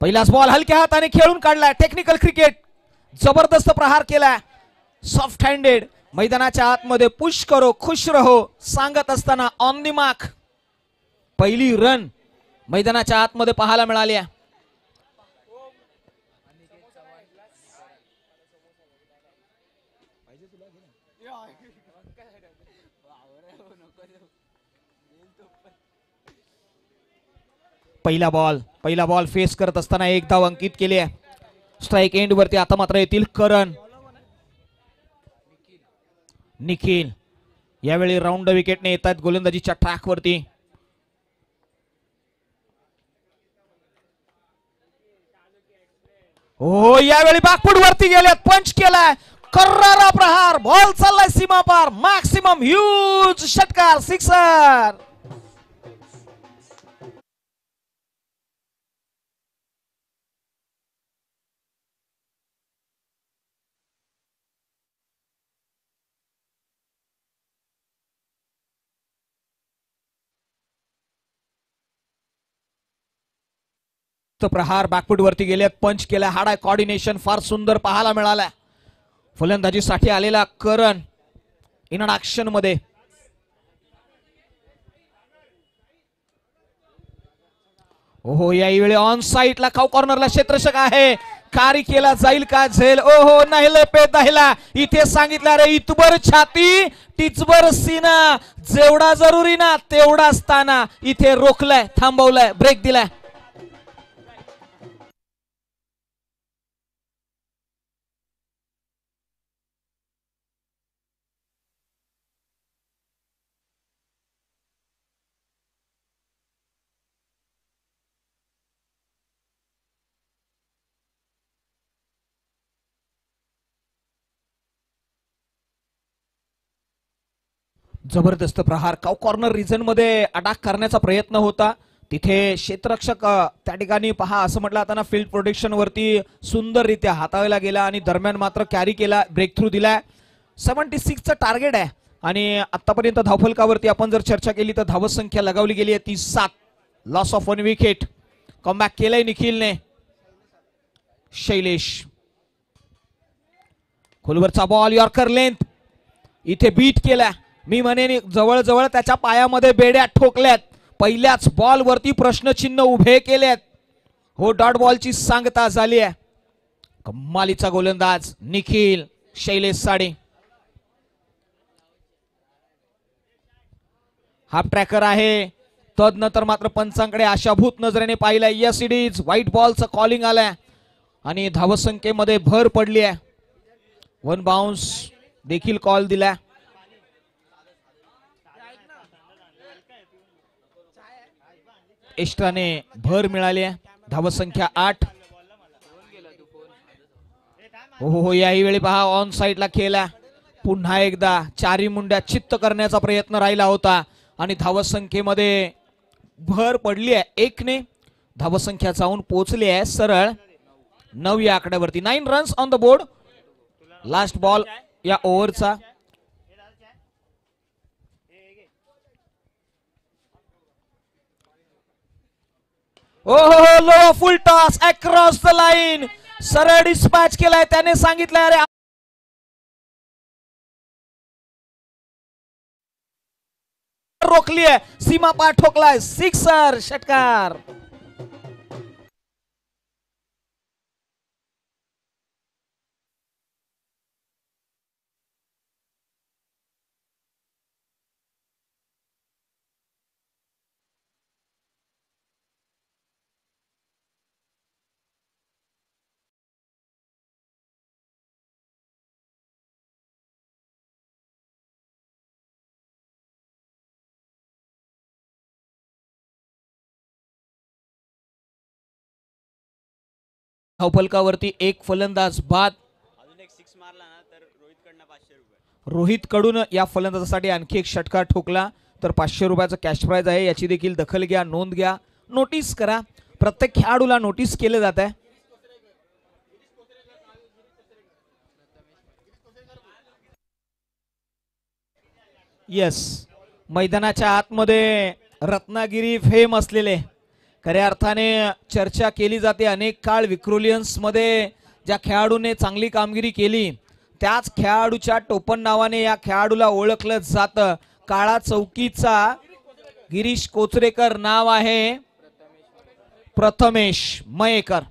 पहिलाच बॉल हलक्या हाताने खेळून काढलाय. Technical cricket. जबरदस्त प्रहार केलाय. Soft handed. मैदानाच्या आतमध्ये पुश करो खुश रहो सांगत असताना ऑन द मार्क पहिली रन मैदानाच्या आतमध्ये पाहायला मिळाली आहे. पहिला बॉल फेस करत असताना एक धाव अंकित केली आहे. स्ट्राईक एंड वरती आता मात्र येतील करण. निखिल यावेळी राऊंड विकेटने येतात गोलंदाजीच्या ट्रॅक वरती. हो यावेळी बॅकफूट वरती गेल्यात. पंच केलाय. कर्रारा प्रहार. बॉल चाललाय सीमा पार. मॅक्सिमम ह्यूज षटकार. सिक्सर. प्रहार बॅकफूट वरती गेले. पंच केला. हाडा कॉर्डिनेशन फार सुंदर पाहायला मिळाला. फलंदाजीसाठी आलेला करण इन ऍक्शन मध्ये. ओहो याही वेळी ऑन साईडला खाऊ कॉर्नरला क्षेत्ररक्षक आहे. कार्य केला जाईल का झेल. ओहो नाही पे दहिला. इथे सांगितलं रे इतबर छाती टिचबर सीना. जेवढा जरुरी ना तेवढा असताना इथे रोखलाय, थांबवलाय, ब्रेक दिलाय. जबरदस्त प्रहार. काउ कॉर्नर रिजन मध्ये अटॅक करण्याचा प्रयत्न होता. तिथे क्षेत्ररक्षक त्या ठिकाणी पहा असं म्हटलं जाताना फील्ड प्रोटेक्शन वरती सुंदररित्या हाताळला गेला आणि दरम्यान मात्र कॅरी केला, ब्रेक थ्रू दिला. 76 चं टार्गेट आहे आणि आतापर्यंत धावफलकावरती आपण जर चर्चा केली तर धावत संख्या लगावली गेली आहे 37. Loss of 1 wicket. कमबॅक केलंय निखिलने. शैलेश खोलवरचा बॉल यॉर्कर लेंथ इथे बीट केला. मी म्हणेन जवळजवळ त्याच्या पायामध्ये बेड्या ठोकल्यात. पहिल्याच बॉल वरती प्रश्नचिन्ह उभे केलेत. हो डॉट बॉलची सांगता झाली आहे. कमालीचा गोलंदाज निखिल. शैलेश साडे हाफ ट्रॅकर आहे. तदनंतर मात्र पंचांकडे आशाभूत नजरेने पाहिलंय. Yes it is. व्हाईट बॉलचं कॉलिंग आलंय आणि धावसंख्येमध्ये भर पडली आहे. 1 बाउन्स देखील कॉल दिला. एक्स्ट्राने भर मिळाली आहे. धावसंख्या 8. हो याही वेळी पहा ऑन साइडला खेळला. पुन्हा एकदा चारी मुंड्या चित्त करण्याचा प्रयत्न राहिला होता आणि धावसंख्येमध्ये भर पडली आहे. 1 ने धावसंख्या जाऊन पोहोचली आहे सरळ 9 या आकड्यावरती. 9 runs on the board. Last ball या ओव्हरचा. ओहो low full toss across the line. सरळ डिस्पॅच केलाय. त्याने सांगितलं अरे रोखली आहे. सीमा पार ठोकलाय. सिक्सर. षटकार. धावफलकावरती 1 फलंदाज बाद. अजून एक 6 मारला ना तर रोहित कडनं 500 रुपये. रोहित कडून या फलंदाजासाठी आणखी एक षटकार ठोकला तर 500 रुपयाचं कॅश प्राइज आहे. याची देखील दखल घ्या, नोंद घ्या, नोटीस करा. प्रत्येक खेळाडूला नोटीस केलं जात आहे. येस मैदानाच्या आतमध्ये रत्नागिरी फेम असलेले खऱ्या अर्थाने चर्चा केली जाते. अनेक काळ विक्रोलियन्स मध्ये ज्या खेळाडूने चांगली कामगिरी केली त्याच खेळाडूच्या टोपण नावाने या खेळाडूला ओळखलं जातं. काळा चौकीचा गिरीश कोचरेकर नाव आहे प्रथमेश मयेकर.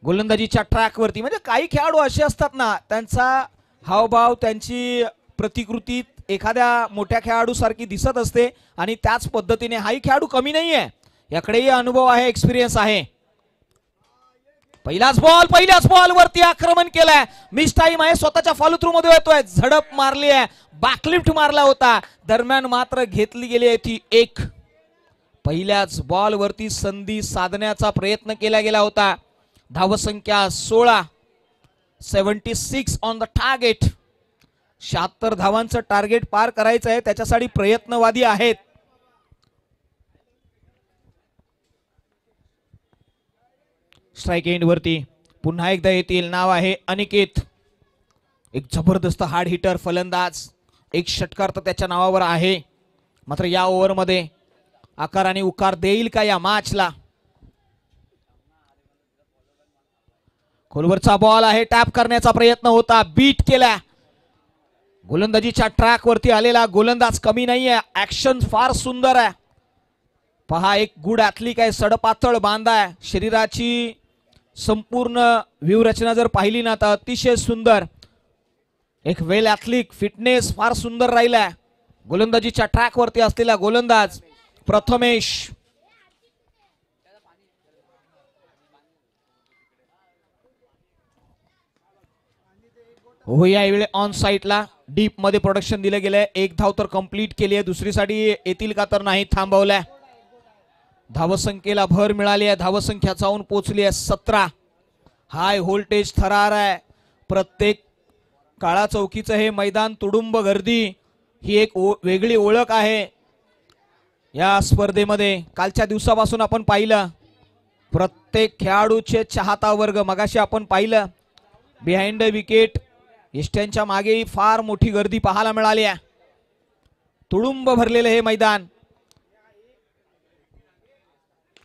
गोलंदाजीच्या ट्रॅक वरती म्हणजे काही खेळाडू असे असतात ना त्यांचा हावभाव त्यांची प्रतिकृती एखाद्या मोठ्या खेळाडू सारखी दिसत असते आणि त्याच पद्धतीने हाही खेळाडू कमी नाहीये. याकडेही अनुभव आहे, एक्सपिरियन्स आहे. पहिल्याच बॉल वरती आक्रमण केलंय. मिस टाइम आहे. स्वतःच्या फॉलो थ्रू मध्ये येतोय. झडप मारली आहे. बॅकलिफ्ट मारला होता. दरम्यान मात्र घेतली गेली आहे ती 1. पहिल्याच बॉल वरती संधी साधण्याचा प्रयत्न केला गेला होता. धावसंख्या 16. 76 ऑन द टार्गेट. 76 धावांचं टार्गेट पार करायचं आहे. त्याच्यासाठी प्रयत्नवादी आहेत. स्ट्राइक एंड वरती पुन्हा एकदा येतील. नाव आहे अनिकेत. एक जबरदस्त हार्ड हिटर फलंदाज. 1 षटकार तर त्याच्या नावावर आहे. मात्र या ओव्हर मध्ये आकार आणि उकार देईल का या मॅचला. खोलवरचा बॉल आहे. टॅप करण्याचा प्रयत्न होता. बीट केला. गोलंदाजीच्या ट्रॅक वरती आलेला गोलंदाज कमी नाहीये. ऍक्शन फार सुंदर आहे. पहा एक गुड ॲथलीट आहे, सडपातळ बांधा आहे, शरीराची संपूर्ण व्यूहरचना जर पाहिली ना तर अतिशय सुंदर, एक वेल ॲथलीट, फिटनेस फार सुंदर राहिलाय. गोलंदाजीच्या ट्रॅक वरती असलेला गोलंदाज प्रथमेश. हो, यावेळी ऑन साईडला डीप मध्ये प्रोडक्शन दिलं गेलंय. एक धाव तर कंप्लीट केली आहे, दुसरीसाठी येतील का तर नाही, थांबवलाय. धावसंख्येला भर मिळाली आहे, धावसंख्या जाऊन पोहोचली आहे 17. हाय व्होल्टेज थरार आहे. प्रत्येक काळा चौकीचं हे मैदान, तुडुंब गर्दी, ही एक वेगळी ओळख आहे या स्पर्धेमध्ये. कालच्या दिवसापासून आपण पाहिलं प्रत्येक खेळाडूचे चाहता वर्ग, मगाशी आपण पाहिलं बिहाइंड द विकेट इष्ट्यांच्या मागेही फार मोठी गर्दी पाहायला मिळाली आहे. तुडुंब भरलेले हे मैदान.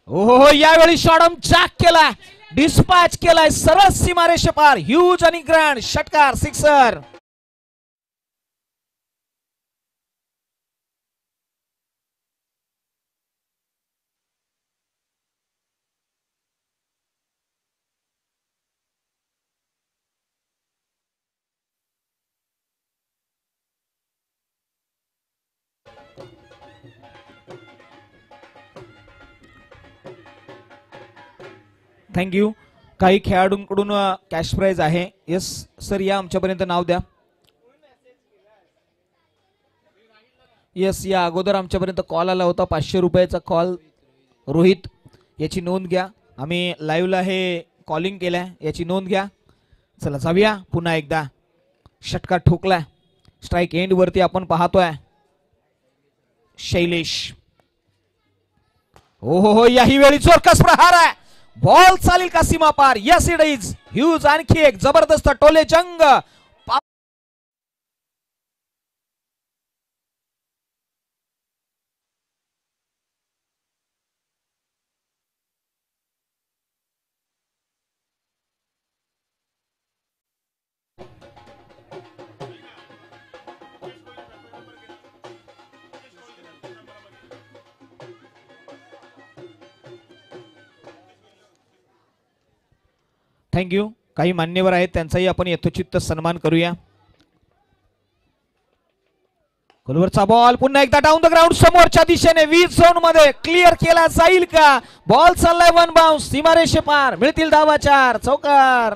हो, यावेळी शॉटम जॅक केलाय, डिस्पॅच केलाय सरळ सीमारेषे पार. ह्यूज आणि ग्रँड षटकार, सिक्सर. थँक्यू. काही खेळाडूंकडून कॅश प्राइज आहे. येस सर, या आमच्यापर्यंत नाव द्या. येस, या अगोदर आमच्यापर्यंत कॉल आला होता, 500 रुपयाचा कॉल. रोहित, याची नोंद घ्या. आम्ही लाईव्हला हे कॉलिंग केलंय, याची नोंद घ्या. चला जाऊया पुन्हा एकदा. षटकार ठोकलाय, स्ट्राईक एंड वरती आपण पाहतोय शैलेश. हो, याही वेळी जोरकस प्रहार आहे. बॉल चालेल का सीमा पार? Yes it is. ह्यूज आणखी एक जबरदस्त टोले जंग. थँक्यू. काही मान्यवर आहेत, त्यांचाही आपण यथोचित सन्मान करूया. गोलवरचा बॉल पुन्हा एकदा डाऊन द ग्राउंड, समोरच्या दिशेने 20 झोन मध्ये क्लिअर केला जाईल का? बॉल चाललाय वन बाउन्स, सीमारेषे पार. मिळतील धावा 4, चौकार.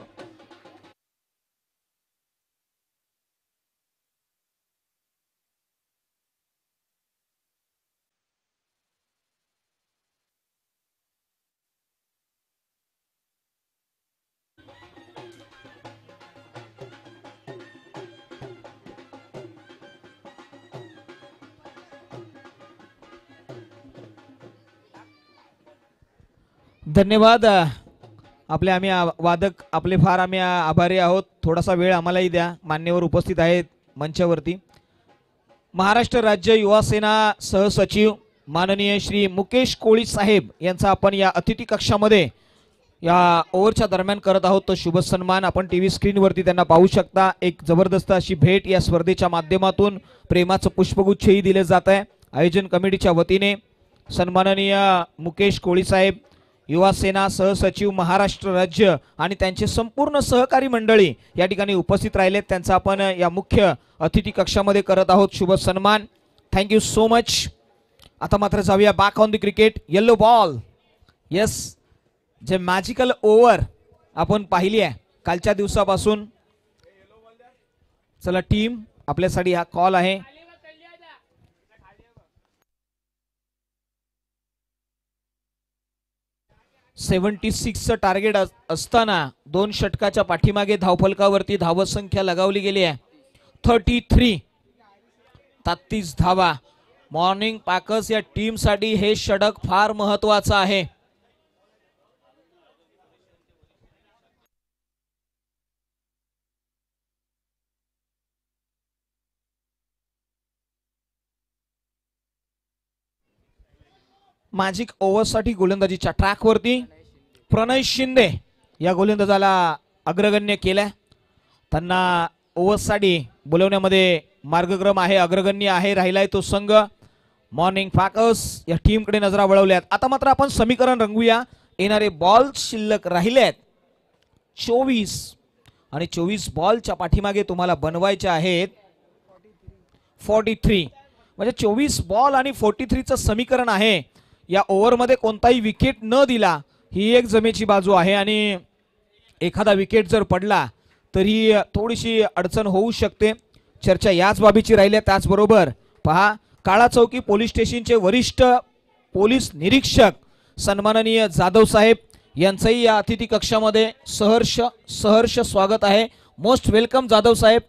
धन्यवाद. आम्ही वादक आपले फार आम्ही आभारी आहोत. थोडासा वेळ आम्हालाही द्या. मान्यवर उपस्थित आहेत मंचावरती. महाराष्ट्र राज्य युवा सेना सहसचिव माननीय श्री मुकेश कोळी साहेब यांचा आपण या अतिथी कक्षामध्ये या ओव्हरच्या दरम्यान करत आहोत. तो शुभ सन्मान आपण टीव्ही स्क्रीनवरती त्यांना पाहू शकता. एक जबरदस्त अशी भेट या स्पर्धेच्या माध्यमातून प्रेमाचं पुष्पगुच्छही दिले जात आहे. आयोजन कमिटीच्या वतीने सन्माननीय मुकेश कोळी साहेब, युवा सेना सहसचिव महाराष्ट्र राज्य आणि त्यांचे संपूर्ण सहकारी मंडळी या ठिकाणी उपस्थित राहिलेत. त्यांचा आपण या मुख्य अतिथी कक्षामध्ये करत आहोत शुभ सन्मान. Thank you so much. आता मात्र जाऊया back on the cricket. Yellow ball. Yes, जे मॅजिकल ओव्हर आपण पाहिली आहे कालच्या दिवसापासून. चला टीम, आपल्यासाठी हा कॉल आहे. 76चं टार्गेट असताना 2 षटकाच्या पाठीमागे धावफलकावरती धावसंख्या लगावली गेली आहे 33. 33 धावा. मॉर्निंग पॅकर्स या टीम साठी हे षटक फार महत्वाचं आहे. मॅजिक ओव्हरसाठी गोलंदाजीच्या ट्रॅकवरती प्रणय शिंदे या गोलंदाजाला अग्रगण्य केलं. त्यांना ओव्हरसाठी बोलवण्यामध्ये मार्गक्रम आहे, अग्रगण्य आहे. राहिलाय तो संघ मॉर्निंग फॅकर्स या टीमकडे नजरा वळवल्यात. आता मात्र आपण समीकरण रंगूया. येणारे बॉल शिल्लक राहिलेत 24 आणि 24 बॉलच्या पाठीमागे तुम्हाला बनवायचे आहेत 43. म्हणजे 24 बॉल आणि 43चं समीकरण आहे. या ओव्हरमध्ये कोणताही विकेट न दिला ही एक जमेची बाजू आहे आणि एखादा विकेट जर पडला तरी थोडीशी अडचण होऊ शकते. चर्चा याच बाबीची राहिली. त्याचबरोबर पहा, काळा चौकी पोलीस स्टेशनचे वरिष्ठ पोलीस निरीक्षक सन्माननीय जाधव साहेब यांचंही या अतिथी कक्षामध्ये सहर्ष स्वागत आहे. मोस्ट वेलकम जाधव साहेब.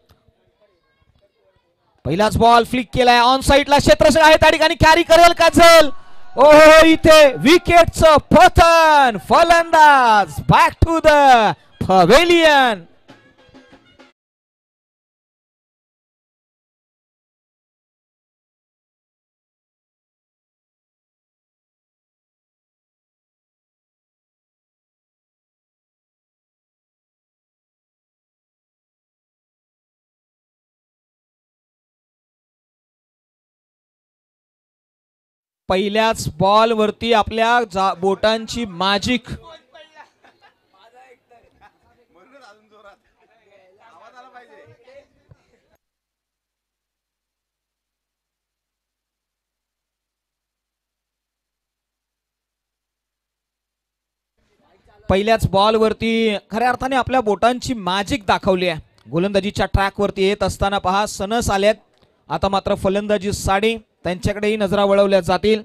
पहिलाच बॉल फ्लिक केलाय ऑन साइडला. क्षेत्ररक्षक आहे त्या ठिकाणी. कॅरी करेल का झल? ओहो, इथे विकेटचं पतन. फलंदाज बॅक टू द पवेलियन. पहिल्याच बॉल वरती आपल्या बोटांची मॅजिक. पहिल्याच बॉल वरती खऱ्या अर्थाने आपल्या बोटांची मॅजिक दाखवली आहे. गोलंदाजीच्या ट्रॅक वरती येत असताना पहा सनस आल्यात. आता मात्र फलंदाजी साडी त्यांच्याकडेही नजरा वळवल्या जातील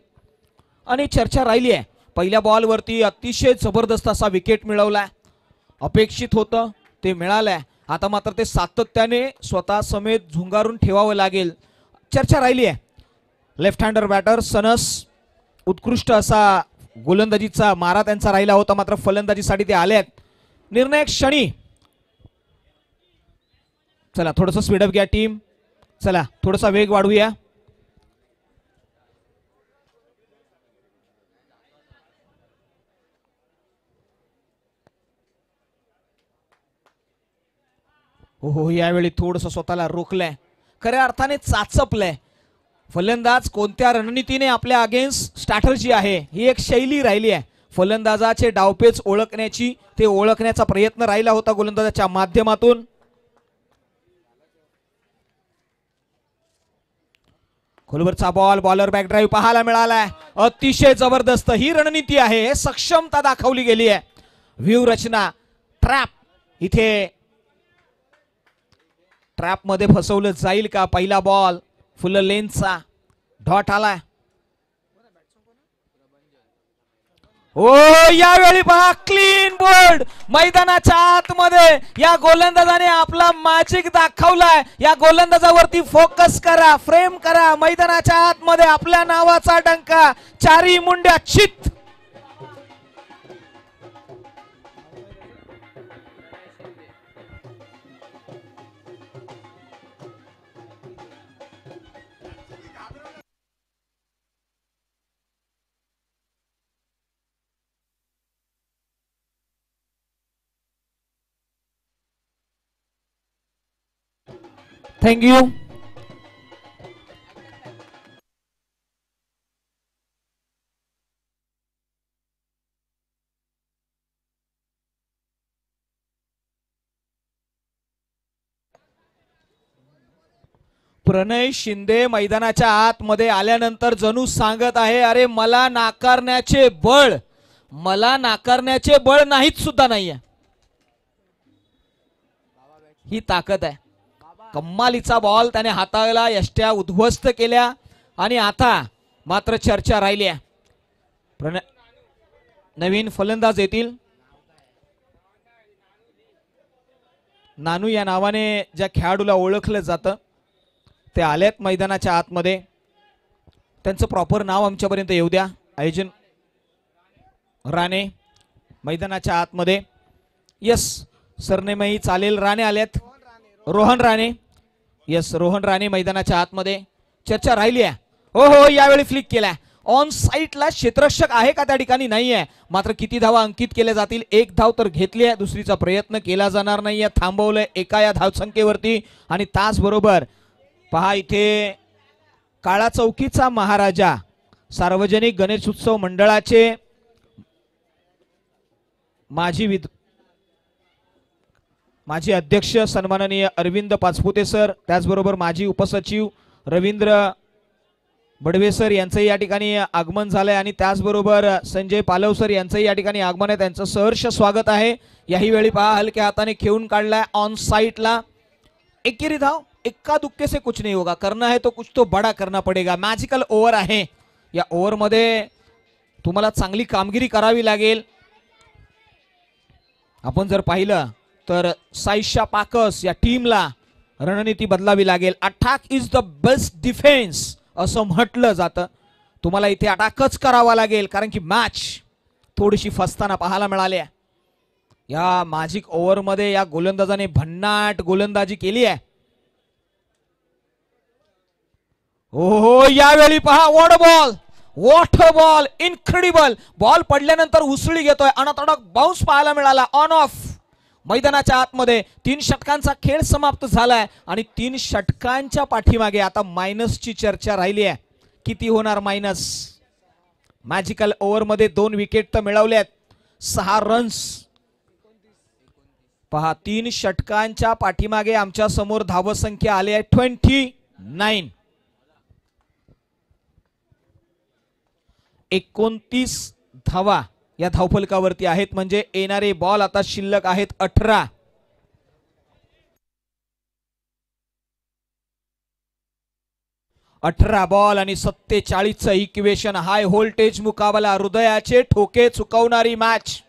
आणि चर्चा राहिली आहे. पहिल्या बॉल वरती अतिशय जबरदस्त असा विकेट मिळवलाय. अपेक्षित होतं ते मिळालंय. आता मात्र ते सातत्याने स्वतः समेत झुंगारून ठेवावं लागेल. चर्चा राहिली आहे. लेफ्ट हँडर बॅटर सनस उत्कृष्ट असा गोलंदाजीचा मारा त्यांचा राहिला होता. मात्र फलंदाजीसाठी ते आलेत. निर्णायक क्षणी चला थोडंसं स्पीडअप घ्या टीम. चला थोडासा वेग वाढवूया. हो, यावेळी थोडंसं स्वतःला रोखलंय. खऱ्या अर्थाने चाचपलंय. फलंदाज कोणत्या रणनीतीने आपल्या अगेन्स्ट स्ट्रॅटर्जी आहे ही एक शैली राहिली आहे. फलंदाजाचे डावपेच ओळखण्याची ते ओळखण्याचा प्रयत्न राहिला होता गोलंदाजाच्या माध्यमातून. खोलवरचा बॉल बॉलर बॅक ड्राईव्ह पाहायला मिळालाय. अतिशय जबरदस्त ही रणनीती आहे. सक्षमता दाखवली गेली आहे. व्ह्यू रचना ट्रॅप. इथे ट्रॅप मध्ये फसवलं जाईल का? पहिला बॉल फुल लेन्थचा डॉट आलाय. ओ यावेळी पहा क्लीन बोल्ड. मैदानाच्या आतमध्ये या गोलंदाजाने आपला मॅजिक दाखवलाय. या गोलंदाजावरती फोकस करा, फ्रेम करा. मैदानाच्या आतमध्ये आपल्या नावाचा डंका. चारी मुंड्या चित. Thank you. प्रणय शिंदे मैदानाच्या आतमध्ये आल्यानंतर जणू सांगत आहे, अरे मला नाकारण्याचे बळ नाहीच सुद्धा नाहीये. ही ताकद आहे. कम्मालीचा बॉल त्याने हाताळला. यष्ट्या उद्ध्वस्त केल्या आणि आता मात्र चर्चा राहिली आहे. नवीन फलंदाज येतील. नानू या नावाने ज्या खेळाडूला ओळखलं जातं ते आलेत मैदानाच्या आतमध्ये. त्यांचं प्रॉपर नाव आमच्यापर्यंत येऊ द्या. आयोजन राणे मैदानाच्या आतमध्ये. यस सरनेमही चालेल. राणे आलेत. रोहन राणे. यस रोहन राणे मैदानाच्या आतमध्ये. चर्चा राहिली आहे. हो यावेळी फ्लिक केलाय. ऑन साइडला क्षेत्ररक्षक आहे का त्या ठिकाणी? नाहीये. मात्र किती धावा अंकित केल्या जातील? एक धाव तर घेतली आहे. दुसरीचा प्रयत्न केला जाणार नाहीये. थांबवलंय एका या धावसंख्येवरती. आणि तास बरोबर पहा इथे काळा चौकीचा महाराजा सार्वजनिक गणेश उत्सव मंडळाचे माजी अध्यक्ष सन्माननीय अरविंद पाचपुते सर, त्याचबरोबर माजी उपसचिव रवींद्र बडवे सर यांचंही या ठिकाणी आगमन झालंय आणि त्याचबरोबर संजय पालव सर यांचंही या ठिकाणी आगमन आहे. त्यांचं सहर्ष स्वागत आहे. याही वेळी पहा हलक्या हाताने खेळून काढलाय ऑन साइटला. एकेरी धाव, इक्का दुक्के से कुछ नहीं होगा, करना है तो कुछ तो बड़ा करना पड़ेगा. मॅजिकल ओव्हर आहे. या ओव्हर मध्ये तुम्हाला चांगली कामगिरी करावी लागेल. आपण जर पाहिलं तर साईशा पाकस या टीमला रणनीती बदलावी लागेल. Attack is the best defence असं म्हटलं जातं. तुम्हाला इथे अटॅकच करावा लागेल कारण की मॅच थोडीशी फसताना पाहायला मिळाली. या मॅजिक ओव्हर मध्ये या गोलंदाजाने भन्नाट गोलंदाजी केली आहे. हो यावेळी पहा वॉट बॉल इनक्रेडिबल बॉल पडल्यानंतर उसळी घेतोय. अनतडक बाउन्स पाहायला मिळाला ऑन ऑफ. मैदानाच्या आतमध्ये 3 षटकांचा खेळ समाप्त झालाय आणि 3 षटकांच्या पाठीमागे आता मायनसची चर्चा राहिली आहे. किती होणार मायनस? मॅजिकल ओव्हर मध्ये 2 विकेट तर मिळवल्यात, 6 रन्स. पहा 3 षटकांच्या पाठीमागे आमच्या समोर धावसंख्या आली आहे 29. 29 धावा या धावफलकावरती आहेत. म्हणजे येणारे बॉल आता शिल्लक आहेत 18. बॉल आणि 47चं इक्वेशन. हाय व्होल्टेज मुकाबला, हृदयाचे ठोके चुकवणारी मॅच.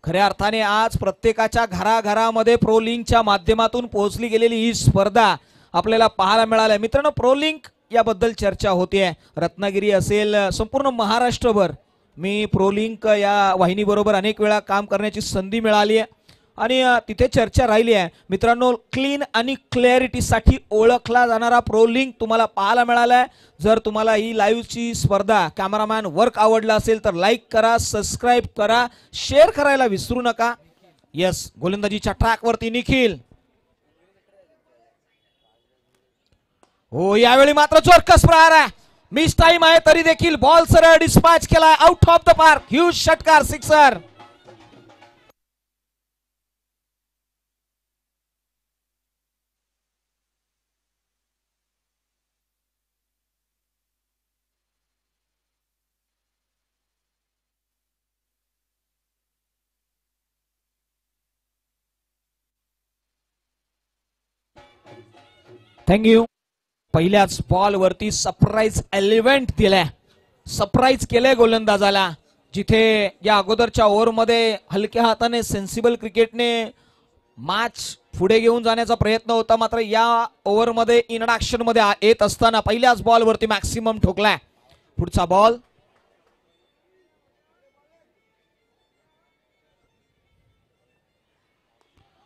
खऱ्या अर्थाने आज प्रत्येकाच्या घराघरामध्ये प्रो लिंकच्या माध्यमातून पोहोचली गेलेली ही स्पर्धा आपल्याला पाहायला मिळाली. मित्रांनो, प्रो लिंक याबद्दल चर्चा होते. रत्नागिरी असेल, संपूर्ण महाराष्ट्रभर मी प्रो लिंक या वाहिनीबरोबर अनेक वेळा काम करण्याची संधी मिळाली आहे आणि तिथे चर्चा राहिली आहे. मित्रांनो, क्लीन आणि क्लॅरिटीसाठी ओळखला जाणारा प्रो लिंक तुम्हाला पाहायला मिळाला आहे. जर तुम्हाला ही लाईव्हची स्पर्धा कॅमेरामॅन वर्क आवडला असेल तर लाईक करा, सबस्क्राईब करा, शेअर करायला विसरू नका. यस, गोलंदाजीच्या ट्रॅकवरती निखिल. हो यावेळी मात्र चोरकस प्रहार आहे. मिस टाइम आहे तरी देखील बॉल सरळ डिस्पॅच केलाय out of the park. Huge षटकार, सिक्सर. थँक्यू. पहिल्याच बॉल वरती सरप्राईज एलिव्हेंट दिलाय, सरप्राईज केलंय गोलंदाजाला. जिथे या अगोदरच्या ओव्हर मध्ये हलक्या हाताने सेन्सिबल क्रिकेटने मॅच पुढे घेऊन जाण्याचा प्रयत्न होता, मात्र या ओव्हर मध्ये इंट्रोडक्शन मध्ये येत असताना पहिल्याच बॉल वरती मॅक्सिमम ठोकलाय. पुढचा बॉल.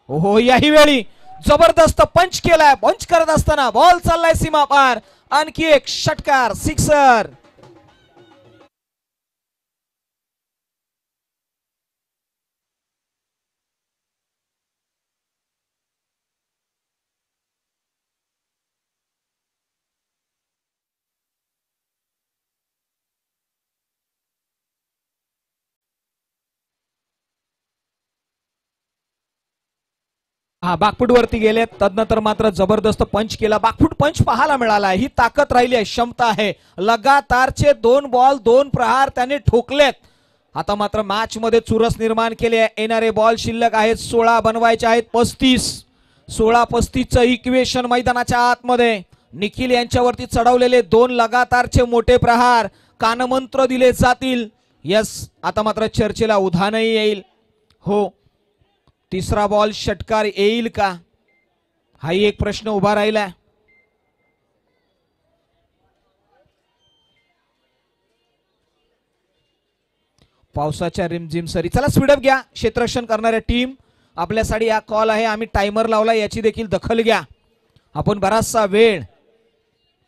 हो याही वेळी जबरदस्त पंच केलाय. पंच करत असताना बॉल चाललाय सीमा पार. आणखी एक षटकार, सिक्सर. हा बाकफूट वरती गेले, तदनंतर मात्र जबरदस्त पंच केला. बाकफूट पंच पाहायला मिळाला. ही ताकद राहिली आहे, क्षमता आहे. लगातारचे 2 बॉल 2 प्रहार त्याने ठोकलेत. आता मात्र मॅच मध्ये चुरस निर्माण केले. येणारे बॉल शिल्लक आहेत 16, बनवायचे आहेत 35. 16-35चं इक्वेशन मैदानाच्या आतमध्ये. निखिल यांच्यावरती चढवलेले 2 लगातारचे मोठे प्रहार कानमंत्र दिले जातील. यस, आता मात्र चर्चेला उधाणही येईल. हो, तिसरा बॉल षटकार येईल का, हाही एक प्रश्न उभा राहिलाय. पावसाच्या रिमझिम सरी. चला स्पीडअप घ्या. क्षेत्ररक्षण करणाऱ्या टीम आपल्यासाठी हा कॉल आहे. आम्ही टायमर लावला, याची देखील दखल घ्या. आपण बराचसा वेळ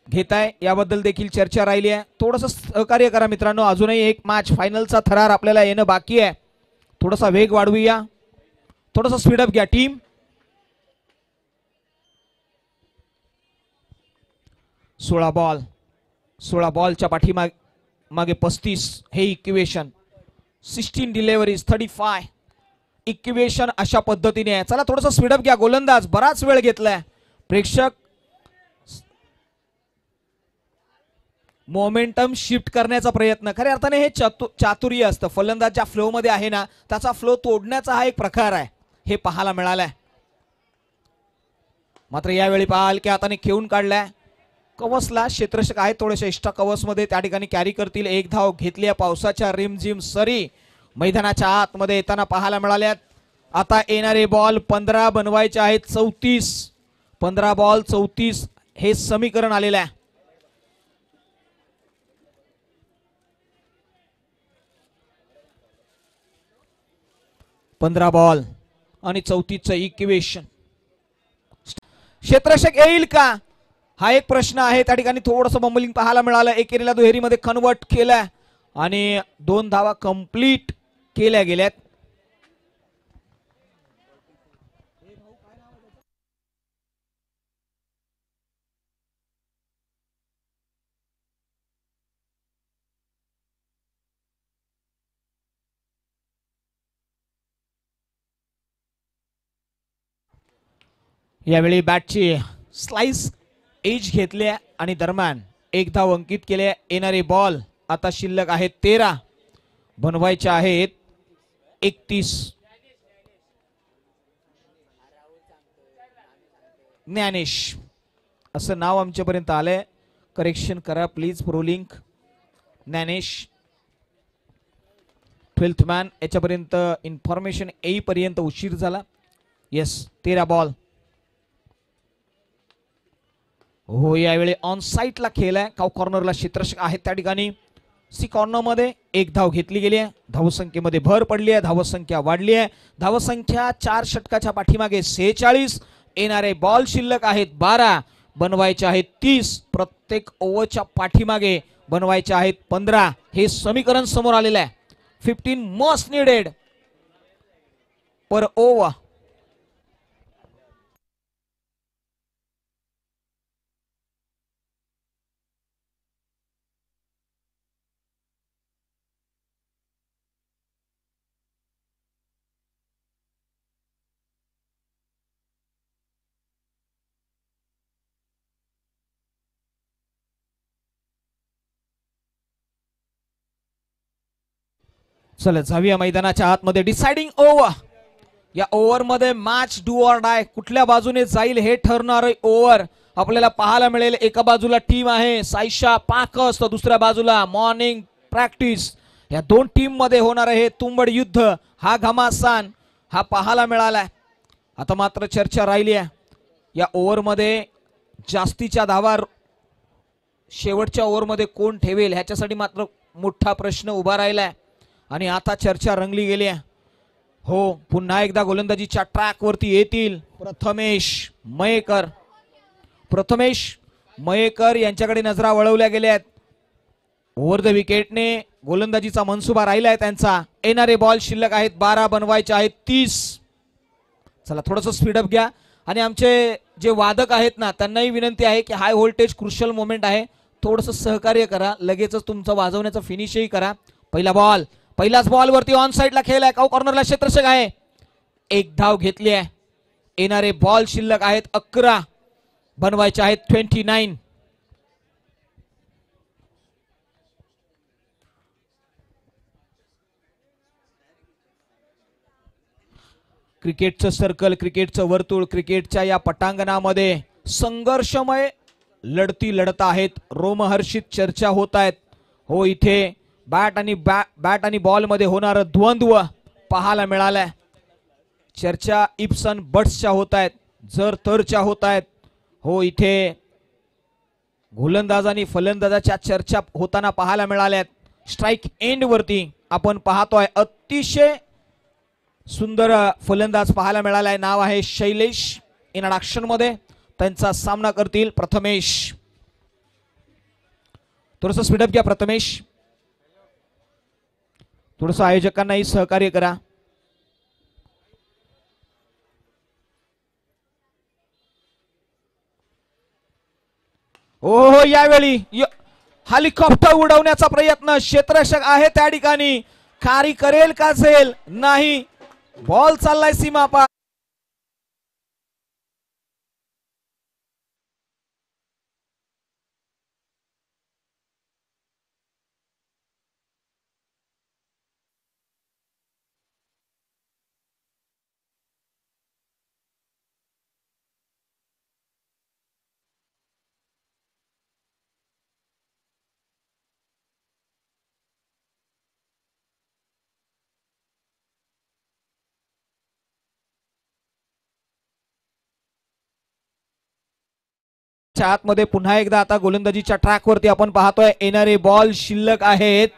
घेताय याबद्दल देखील चर्चा राहिली आहे. थोडंसं सहकार्य करा मित्रांनो. अजूनही एक मॅच फायनलचा थरार आपल्याला येणं बाकी आहे. थोडासा वेग वाढवूया, थोडासा स्पीडअप घ्या टीम. सोळा बॉल 16 बॉलच्या मागे 35 हे इक्वेशन. 16 डिलिव्हरीज 35 इक्वेशन अशा पद्धतीने आहे. चला थोडस स्पीडअप घ्या. गोलंदाज बराच वेळ घेतलाय. प्रेक्षक मोमेंटम शिफ्ट करण्याचा प्रयत्न. खऱ्या अर्थाने हे चातुर्य असतं. फलंदाज ज्या फ्लो मध्ये आहे ना त्याचा फ्लो तोडण्याचा हा एक प्रकार आहे. हे पाहायला मिळालाय. मात्र यावेळी पाहाल की हाताने खेळून काढलाय. कवसला क्षेत्ररक्षक आहेत थोडेसे एक्स्ट्रा कवस मध्ये त्या ठिकाणी कॅरी करतील. एक धाव घेतली आहे. पावसाच्या रिमझिम सरी मैदानाच्या आतमध्ये येताना पाहायला मिळाल्यात. आता येणारे बॉल 15 बनवायचे आहेत. 34 15 बॉल 34 हे समीकरण आलेलं आहे. पंधरा बॉल आणि 34चं इक्वेशन. क्षेत्ररक्षक येईल का हा एक प्रश्न आहे. त्या ठिकाणी थोडंसं बंबलिंग पाहायला मिळालं. एकेरीला दुहेरीमध्ये कन्वर्ट केलाय आणि 2 धावा कंप्लीट केल्या गेल्यात. यावेळी बॅटची स्लाइस एज घेतली आणि दरम्यान एक धाव अंकित केले. येणारे बॉल आता शिल्लक आहेत 13 बनवायचे आहेत 31. ज्ञानेश असं नाव आमच्यापर्यंत आलंय. करेक्शन करा प्लीज. प्रोलिंक ज्ञानेश 12th मॅन. याच्यापर्यंत इन्फॉर्मेशन येईपर्यंत उशीर झाला. Yes 13 ball. हो यावेळी ऑन साईटला खेळलाय. काव कॉर्नरला क्षेत्ररक्षक आहेत त्या ठिकाणी. सी कॉर्नर मध्ये एक धाव घेतली गेली आहे. धावसंख्येमध्ये भर पडली आहे. धावसंख्या वाढली आहे. धावसंख्या 4 षटकाच्या पाठीमागे 46. येणारे बॉल शिल्लक आहेत 12 बनवायचे आहेत 30. प्रत्येक ओव्हरच्या पाठीमागे बनवायचे आहेत 15 हे समीकरण समोर आलेलं आहे. 15 मस्ट नीडेड पर ओव्हर. चला जाऊया मैदानाच्या आतमध्ये. Deciding over. या ओव्हर मध्ये मॅच डू ऑर डाय कुठल्या बाजूने जाईल हे ठरणार ओव्हर आपल्याला पाहायला मिळेल. एका बाजूला टीम आहे साईशा पाकस तर दुसऱ्या बाजूला मॉर्निंग प्रॅक्टिस. या दोन टीम मध्ये होणार आहे तुंबड युद्ध. हा घमासान हा पाहायला मिळालाय. आता मात्र चर्चा राहिली आहे या ओव्हर मध्ये जास्तीच्या धावा शेवटच्या ओव्हर मध्ये कोण ठेवेल ह्याच्यासाठी मात्र मोठा प्रश्न उभा राहिलाय. आणि आता चर्चा रंगली गेली आहे. हो पुन्हा एकदा गोलंदाजीच्या ट्रॅक वरती येतील प्रथमेश मयेकर. प्रथमेश मयेकर यांच्याकडे नजरा वळवल्या गेल्या आहेत. ओव्हर द विकेटने गोलंदाजीचा मनसुबा राहिलाय त्यांचा. येणारे बॉल शिल्लक आहेत 12 बनवायचे आहेत 30. चला थोडंसं स्पीडअप घ्या. आणि आमचे जे वादक आहेत ना त्यांनाही विनंती आहे की हाय व्होल्टेज क्रुशियल मोमेंट आहे. थोडंसं सहकार्य करा. लगेचच तुमचं वाजवण्याचं फिनिशही करा. पहिला बॉल पहिल्याच बॉल वरती ऑन साइडला खेळलाय. काऊ कॉर्नरला क्षेत्ररक्षक आहे. एक धाव घेतली आहे. येणारे बॉल शिल्लक आहेत 11 बनवायचे आहेत 29. क्रिकेटचं सर्कल क्रिकेटचं वर्तुळ क्रिकेटच्या या पटांगणामध्ये संघर्षमय लढती लढत आहेत. रोमहर्षित चर्चा होत आहेत. हो इथे बॅट आणि बॉल मध्ये होणारं द्वंद्व पाहायला मिळालंय. चर्चा इप्सन बट्सच्या होत आहेत. जर तरच्या होत आहेत. हो इथे गोलंदाज आणि फलंदाजाच्या चर्चा होताना पाहायला मिळाल्यात. स्ट्राइक एंड वरती आपण पाहतोय अतिशय सुंदर फलंदाज पाहायला मिळालाय. नाव आहे शैलेश. इंट्रोडक्शन मध्ये त्यांचा सामना करतील प्रथमेश. थोडस स्पीडअप घ्या प्रथमेश. थोडस आयोजकांनाही सहकार्य करा. हो यावेळी हेलिकॉप्टर उडवण्याचा प्रयत्न, क्षेत्ररक्षक आहे त्या ठिकाणी, खारी करेल का झेल नाही, बॉल चाललाय सीमा पार. आतमध्ये पुन्हा एकदा आता गोलंदाजीच्या ट्रॅकवरती आपण पाहतोय. येणारे बॉल शिल्लक आहेत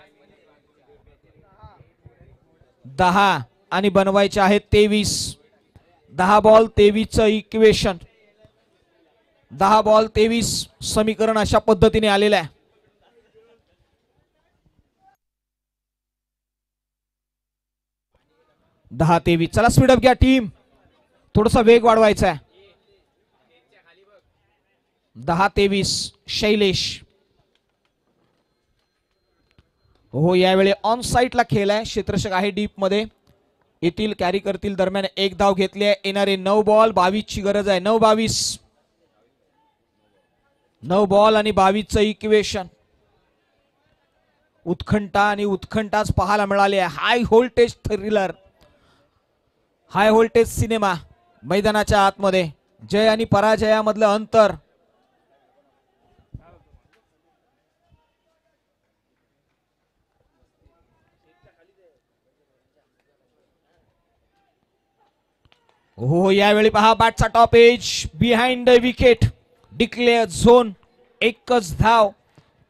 10 आणि बनवायचे आहेत 23. 10 बॉल 23चं इक्वेशन, 10 बॉल 23 समीकरण अशा पद्धतीने आलेलं आहे. दहा 23. चला स्पीडअप घ्या टीम, थोडासा वेग वाढवायचा आहे. 10-23 शैलेश. हो, यावेळी ऑन साइटला खेळ आहे, क्षेत्ररक्षक आहे डीप मध्ये, येथील कॅरी करतील. दरम्यान एक धाव घेतली आहे. येणारे 9 बॉल 22 ची गरज आहे. 9-22, 9 बॉल आणि 22चं इक्वेशन. उत्कंठा आणि उत्कंठाच पाहायला मिळाली आहे. High voltage thriller, high voltage cinema मैदानाच्या आतमध्ये. जय आणि पराजयामधलं अंतर. हो, यावेळी पहा बॅटचा top edge behind the wicket, declare zone. एकच धाव.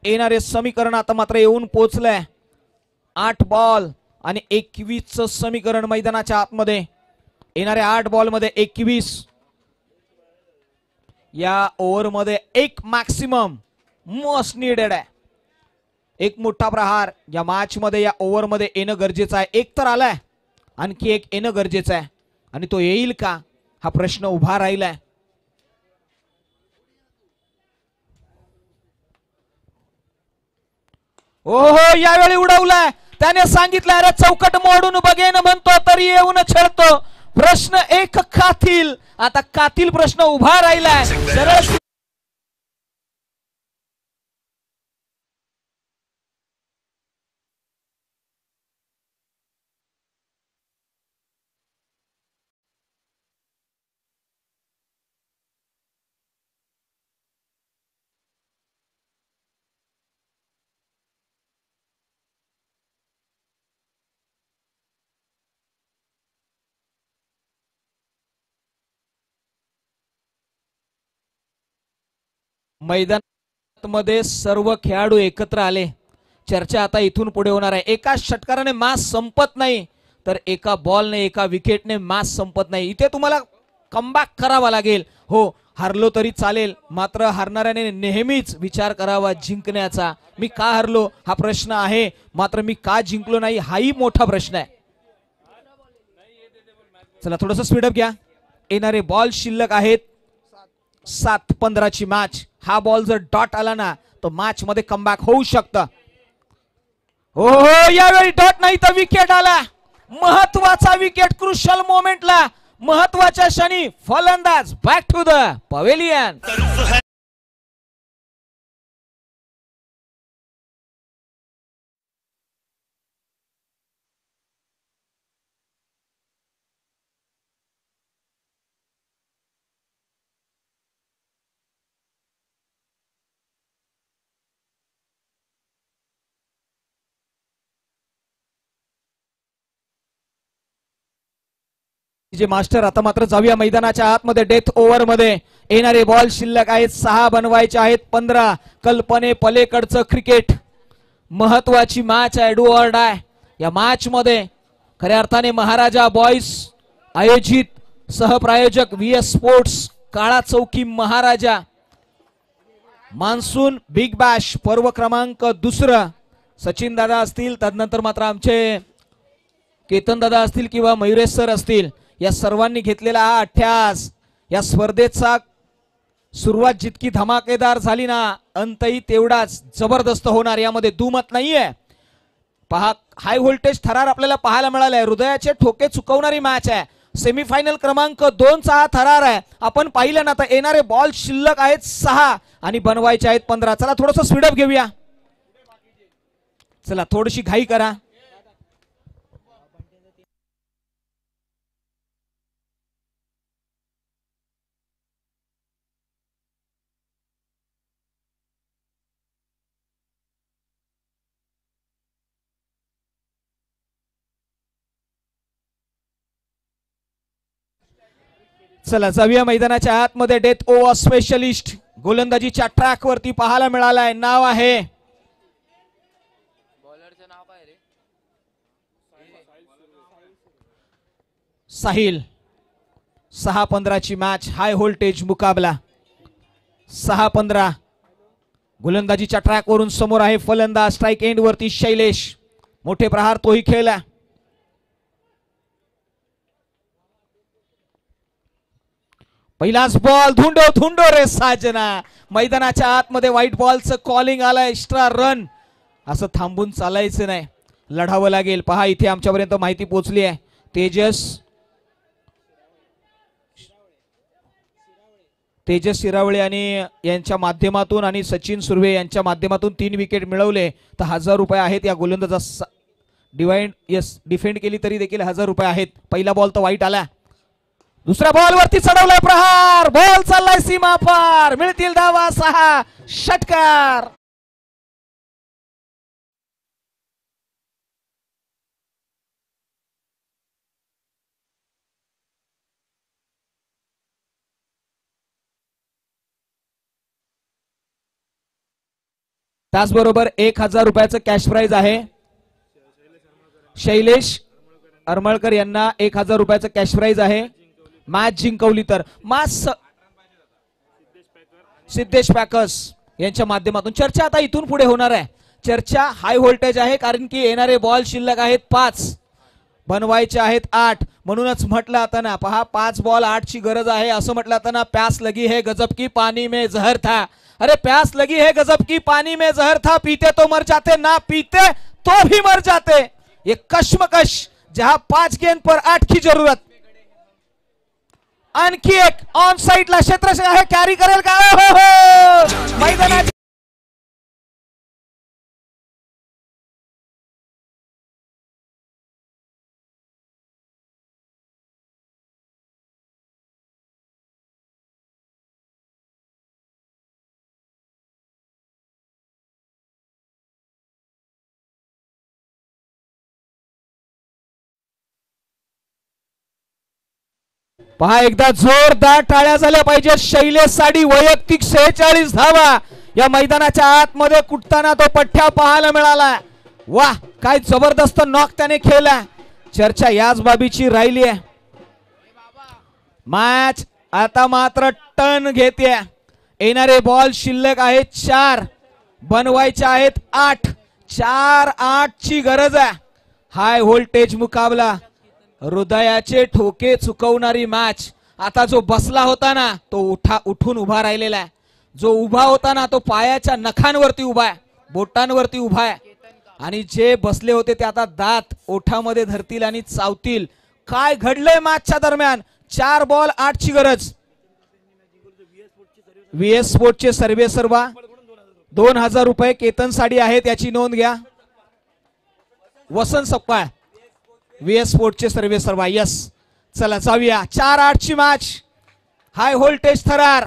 येणारे समीकरण आता मात्र येऊन पोहोचलंय. 8 बॉल आणि 21चं समीकरण मैदानाच्या आतमध्ये. येणाऱ्या 8 बॉल मध्ये 21. या ओव्हर मध्ये एक मॅक्सिमम मोस्ट नीडेड आहे. एक मोठा प्रहार या मॅच मध्ये, या ओव्हर मध्ये येणं गरजेचं आहे. एक तर आलाय, आणखी एक येणं गरजेचं आहे आणि तो येईल का हा प्रश्न उभा राहिलाय. ओहो, यावेळी उडवलाय. त्याने सांगितलं अरे चौकट मोडून बघेन म्हणतो तरी येऊन छेडतो. प्रश्न एक कातील, आता कातील प्रश्न उभा राहिलाय. सरळ मैदानामध्ये सर्व खेळाडू एकत्र आले. चर्चा आता इथून पुढे होणार आहे. एका षटकाराने मॅच संपत नाही, तर एका बॉलने, एका विकेटने मॅच संपत नाही. इथे तुम्हाला कमबॅक करावा लागेल. हो, हरलो तरी चालेल, मात्र हरणाऱ्याने नेहमीच विचार करावा जिंकण्याचा. मी का हरलो हा प्रश्न आहे, मात्र मी का जिंकलो नाही हाही मोठा प्रश्न आहे. चला थोडंसं स्पीडअप घ्या. येणारे बॉल शिल्लक आहेत 7-15 ची मॅच. हा बॉल जर डॉट आला ना तर मॅच मध्ये कमबॅक होऊ शकतं. हो, यावेळी डॉट नाही तर विकेट आला. महत्वाचा विकेट, क्रुशियल मोमेंटला, महत्वाच्या क्षणी फलंदाज बॅक टू द पवेलियन. जे मास्टर, आता मात्र जाऊया मैदानाच्या आतमध्ये. डेथ ओव्हर मध्ये येणारे बॉल शिल्लक आहेत 6, बनवायचे आहेत 15. कल्पने पलीकडचं क्रिकेट, महत्वाची मॅच आहे, डू ऑर डाय. या मॅच मध्ये खऱ्या अर्थाने महाराजा बॉयज आयोजित, सहप्रायोजक VS स्पोर्ट्स, काळा चौकी महाराजा, मान्सून बिग बॅश पर्व क्रमांक 2. सचिन दादा असतील, तदनंतर मात्र आमचे केतन दादा असतील किंवा मयुरेश सर असतील, या सर्वांनी घेतलेला अठ्यास. या स्पर्धेचा सुरुवात जितकी धमाकेदार झाली ना, अंतही तेवढाच जबरदस्त होणार, यामध्ये दुमत नाहीये. पहा, हाय व्होल्टेज थरार आपल्याला पाहायला मिळालाय. हृदयाचे ठोके चुकवणारी मॅच आहे. सेमीफायनल क्रमांक 2चा हा थरार आहे. आपण पाहिलं ना, आता येणारे बॉल शिल्लक आहेत 6 आणि बनवायचे आहेत 15. चला थोडंसं स्पीडअप घेऊया. चला थोडीशी घाई करा. चला जाऊया मैदानाच्या आतमध्ये. डेथ ओव्हर स्पेशलिस्ट गोलंदाजीच्या ट्रॅक वरती पाहायला मिळालाय. नाव आहे बॉलरचं नाव काय रे? साहिल. 6-15 ची मॅच, हाय व्होल्टेज मुकाबला. 6-15 गोलंदाजीच्या ट्रॅक वरून समोर आहे फलंदाज. स्ट्राईक एंड वरती शैलेश. मोठे प्रहार तोही खेळला. पहिलाच बॉल. धुंडो धुंडो रे साजना. मैदानाच्या आतमध्ये व्हाईट बॉलचं कॉलिंग आलंय. Extra run. असं थांबून चालायचं नाही, लढावं लागेल. पहा इथे आमच्यापर्यंत माहिती पोहोचली आहे. तेजस शिरावळे आणि यांच्या माध्यमातून आणि सचिन सुर्वे यांच्या माध्यमातून 3 विकेट मिळवले तर 1000 रुपये आहेत या गोलंदाजा. डिफेंड केली तरी देखील 1000 रुपये आहेत. पहिला बॉल तर वाईट आला. दुसऱ्या बॉल वरती चढवलाय प्रहार. बॉल चाललाय सीमा पार. मिळतील धावा 6. षटकार. त्याचबरोबर 1000 रुपयाचं कॅश प्राइज आहे. शैलेश अरमळकर यांना 1000 रुपयाचं कॅश प्राइज आहे. मॅच जिंकवली तर सिद्धेश पॅकर्स यांच्या माध्यमातून चर्चा आता इथून पुढे होणार आहे. चर्चा हाय व्होल्टेज आहे, कारण की येणारे बॉल शिल्लक आहेत 5, बनवायचे आहेत 8. म्हणूनच म्हटलं आता ना, पहा 5 बॉल 8 ची गरज आहे. असं म्हटलं आता ना, प्यास लगी है गजब की पानी में जहर था. अरे प्यास लगी है गजब की पानी में जहर था. पीते तो मर जाते, ना पीते तो भी मर जाते. ये कश्मकश जहां 5 गेंद पर 8 की जरूरत. आणखी एक ऑन साइडला क्षेत्ररक्षक आहे. कॅरी करेल का? हो मैदानात पहा एकदा जोरदार टाळ्या झाल्या पाहिजे. शैलेश साठी वैयक्तिक 46 धावा या मैदानाच्या आतमध्ये कुटताना तो पठ्ठ्या पाहायला मिळाला. वाह, काय जबरदस्त नॉक त्याने खेळला. चर्चा याच बाबीची राहिली आहे. मॅच आता मात्र टर्न घेते. येणारे बॉल शिल्लक आहेत 4, बनवायचे आहेत 8. 4-8 ची गरज आहे. हाय व्होल्टेज मुकाबला, हृदयाचे ठोके चुकवणारी मॅच. आता जो बसला होता ना, तो उठून उभा राहिलेला आहे. जो उभा होता ना, तो पायाच्या नखांवरती उभा आहे, बोटांवरती उभा आहे. आणि जे बसले होते ते आता दात ओठामध्ये धरतील आणि चावतील. काय घडलंय मॅचच्या दरम्यान? 4 बॉल 8 ची गरज. व्हीएस स्पोर्टचे सर्वे सर्वा 2000 रुपये केतन साडी आहेत, याची नोंद घ्या. वसंत सपकाळ व्हीएस स्पोर्टचे सर्वे सर्वा. यस, चला जाऊया. 4-8 ची मॅच, हाय व्होल्टेज थरार.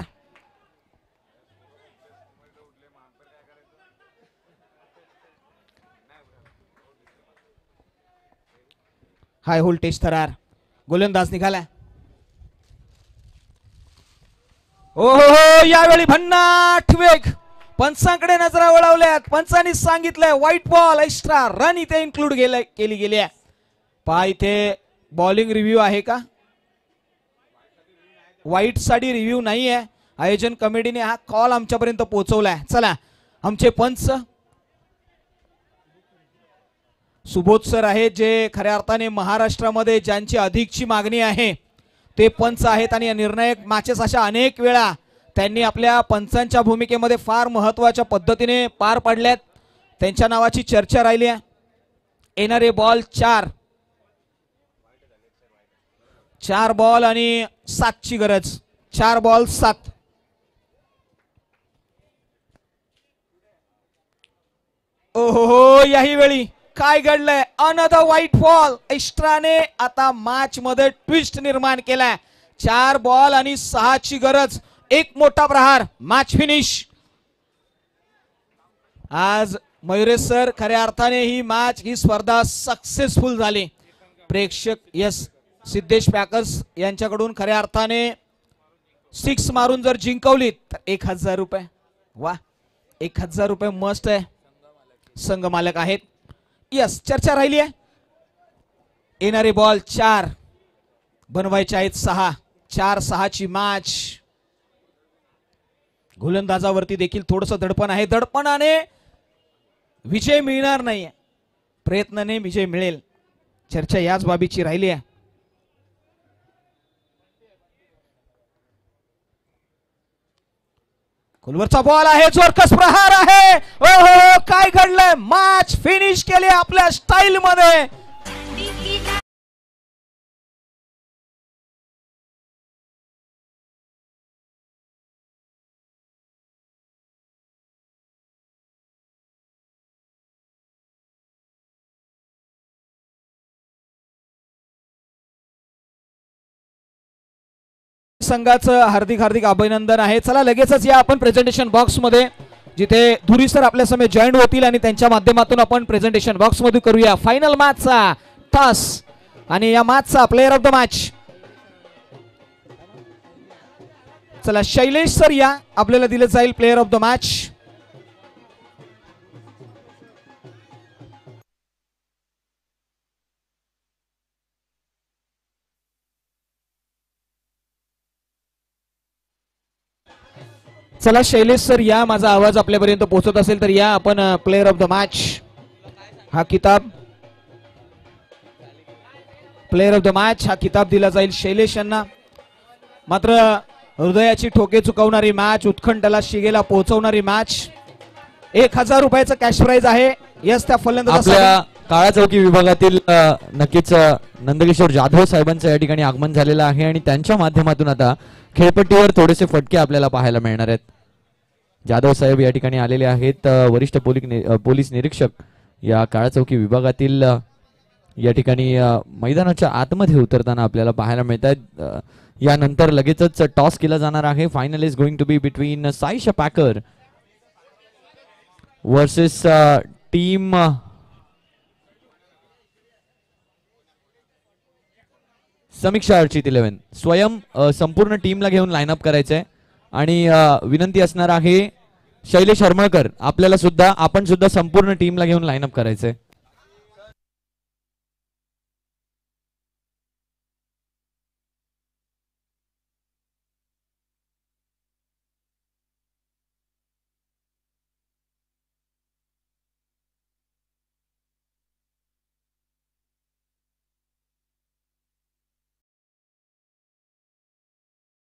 हाय व्होल्टेज थरार. गोलंदाज निघाला. ओहो, यावेळी भन्नाट वेग. पंचांकडे नजरा वळवल्यात. पंचांनी सांगितलंय व्हाईट बॉल, एक्स्ट्रा रन इथे इन्क्लूड केली गेली आहे. पहा इथे बॉलिंग रिव्ह्यू आहे का? व्हाईट साठी रिव्ह्यू नाही आहे. आयोजन कमिटीने हा कॉल आमच्यापर्यंत पोहोचवलाय. चला, आमचे पंच सुबोध सर आहेत, जे खऱ्या अर्थाने महाराष्ट्रामध्ये ज्यांची अधिकची मागणी आहे ते पंच आहेत. आणि निर्णायक मॅचेस अशा अनेक वेळा त्यांनी आपल्या पंचांच्या भूमिकेमध्ये फार महत्वाच्या पद्धतीने पार पाडल्यात. त्यांच्या नावाची चर्चा राहिली आहे. येणारे बॉल 4 बॉल आणि 7ची गरज. 4 बॉल 7. ओहो, याही वेळी काय घडलंय? Another white ball. एक्स्ट्राने आता मॅच मध्ये ट्विस्ट निर्माण केलाय. 4 बॉल आणि 6ची गरज. एक मोठा प्रहार. Match finish. आज मयुरेश सर, खऱ्या अर्थाने ही स्पर्धा सक्सेसफुल झाली. प्रेक्षक सिद्धेश पॅकर्स यांच्याकडून खऱ्या अर्थाने 6 मारून जर जिंकवली तर 1000 रुपये. वा, 1000 रुपये मस्त आहे. संघ मालक आहेत. चर्चा राहिली आहे. येणारे बॉल 4 बनवायचे आहेत 6. 4-6ची मॅच. गोलंदाजावरती देखील थोडस दडपण आहे. दडपणाने विजय मिळणार नाहीये, प्रयत्नाने विजय मिळेल. चर्चा याच बाबीची राहिली आहे. खोलवरचा बॉल आहे. जोरकस प्रहार आहे. ओहो, काय घडलंय? मॅच फिनिश केली आपल्या स्टाईल मध्ये. संघाचं हार्दिक हार्दिक अभिनंदन आहे. चला लगेचच या आपण प्रेझेंटेशन बॉक्स मध्ये, जिथे धुरी सर आपल्या समेत जॉईन होतील आणि त्यांच्या माध्यमातून आपण प्रेझेंटेशन बॉक्स मध्ये करूया फायनल मॅचचा टॉस आणि या मॅचचा प्लेयर ऑफ द मॅच. चला शैलेश सर या, आपल्याला दिलं जाईल प्लेयर ऑफ द मॅच. चला शैलेश सर या, माझा आवाज आपल्यापर्यंत पोहोचत असेल तर या. आपण प्लेयर ऑफ द मॅच हा किताब दिला जाईल शैलेश यांना. मात्र हृदयाची ठोके चुकवणारी मॅच, उत्कंठला शिगेला पोहोचवणारी मॅच. 1000 रुपयाचं कॅश प्राइज आहे. त्या फलंदाज आपल्या काळा चौकी विभागातील नक्कीच नंदकिशोर जाधव साहेबांचं या ठिकाणी आगमन झालेलं आहे आणि त्यांच्या माध्यमातून आता खेळपट्टीवर थोडेसे फटके आपल्याला पाहायला मिळणार आहेत. जाधव साहेब या ठिकाणी आलेले आहेत. वरिष्ठ पोलीस निरीक्षक या काळा चौकी विभागातील या ठिकाणी मैदानाच्या आतमध्ये उतरताना आपल्याला पाहायला मिळतात. यानंतर लगेचच टॉस केला जाणार आहे. Final is going to be between Saisha packer versus team Samiksha Archit 11. स्वयं संपूर्ण टीमला घेऊन लाईनअप करायचंय आणि विनंती असणार आहे शैलेश हरमळकर, आपण सुद्धा संपूर्ण टीमला घेऊन लाईनअप करायचंय.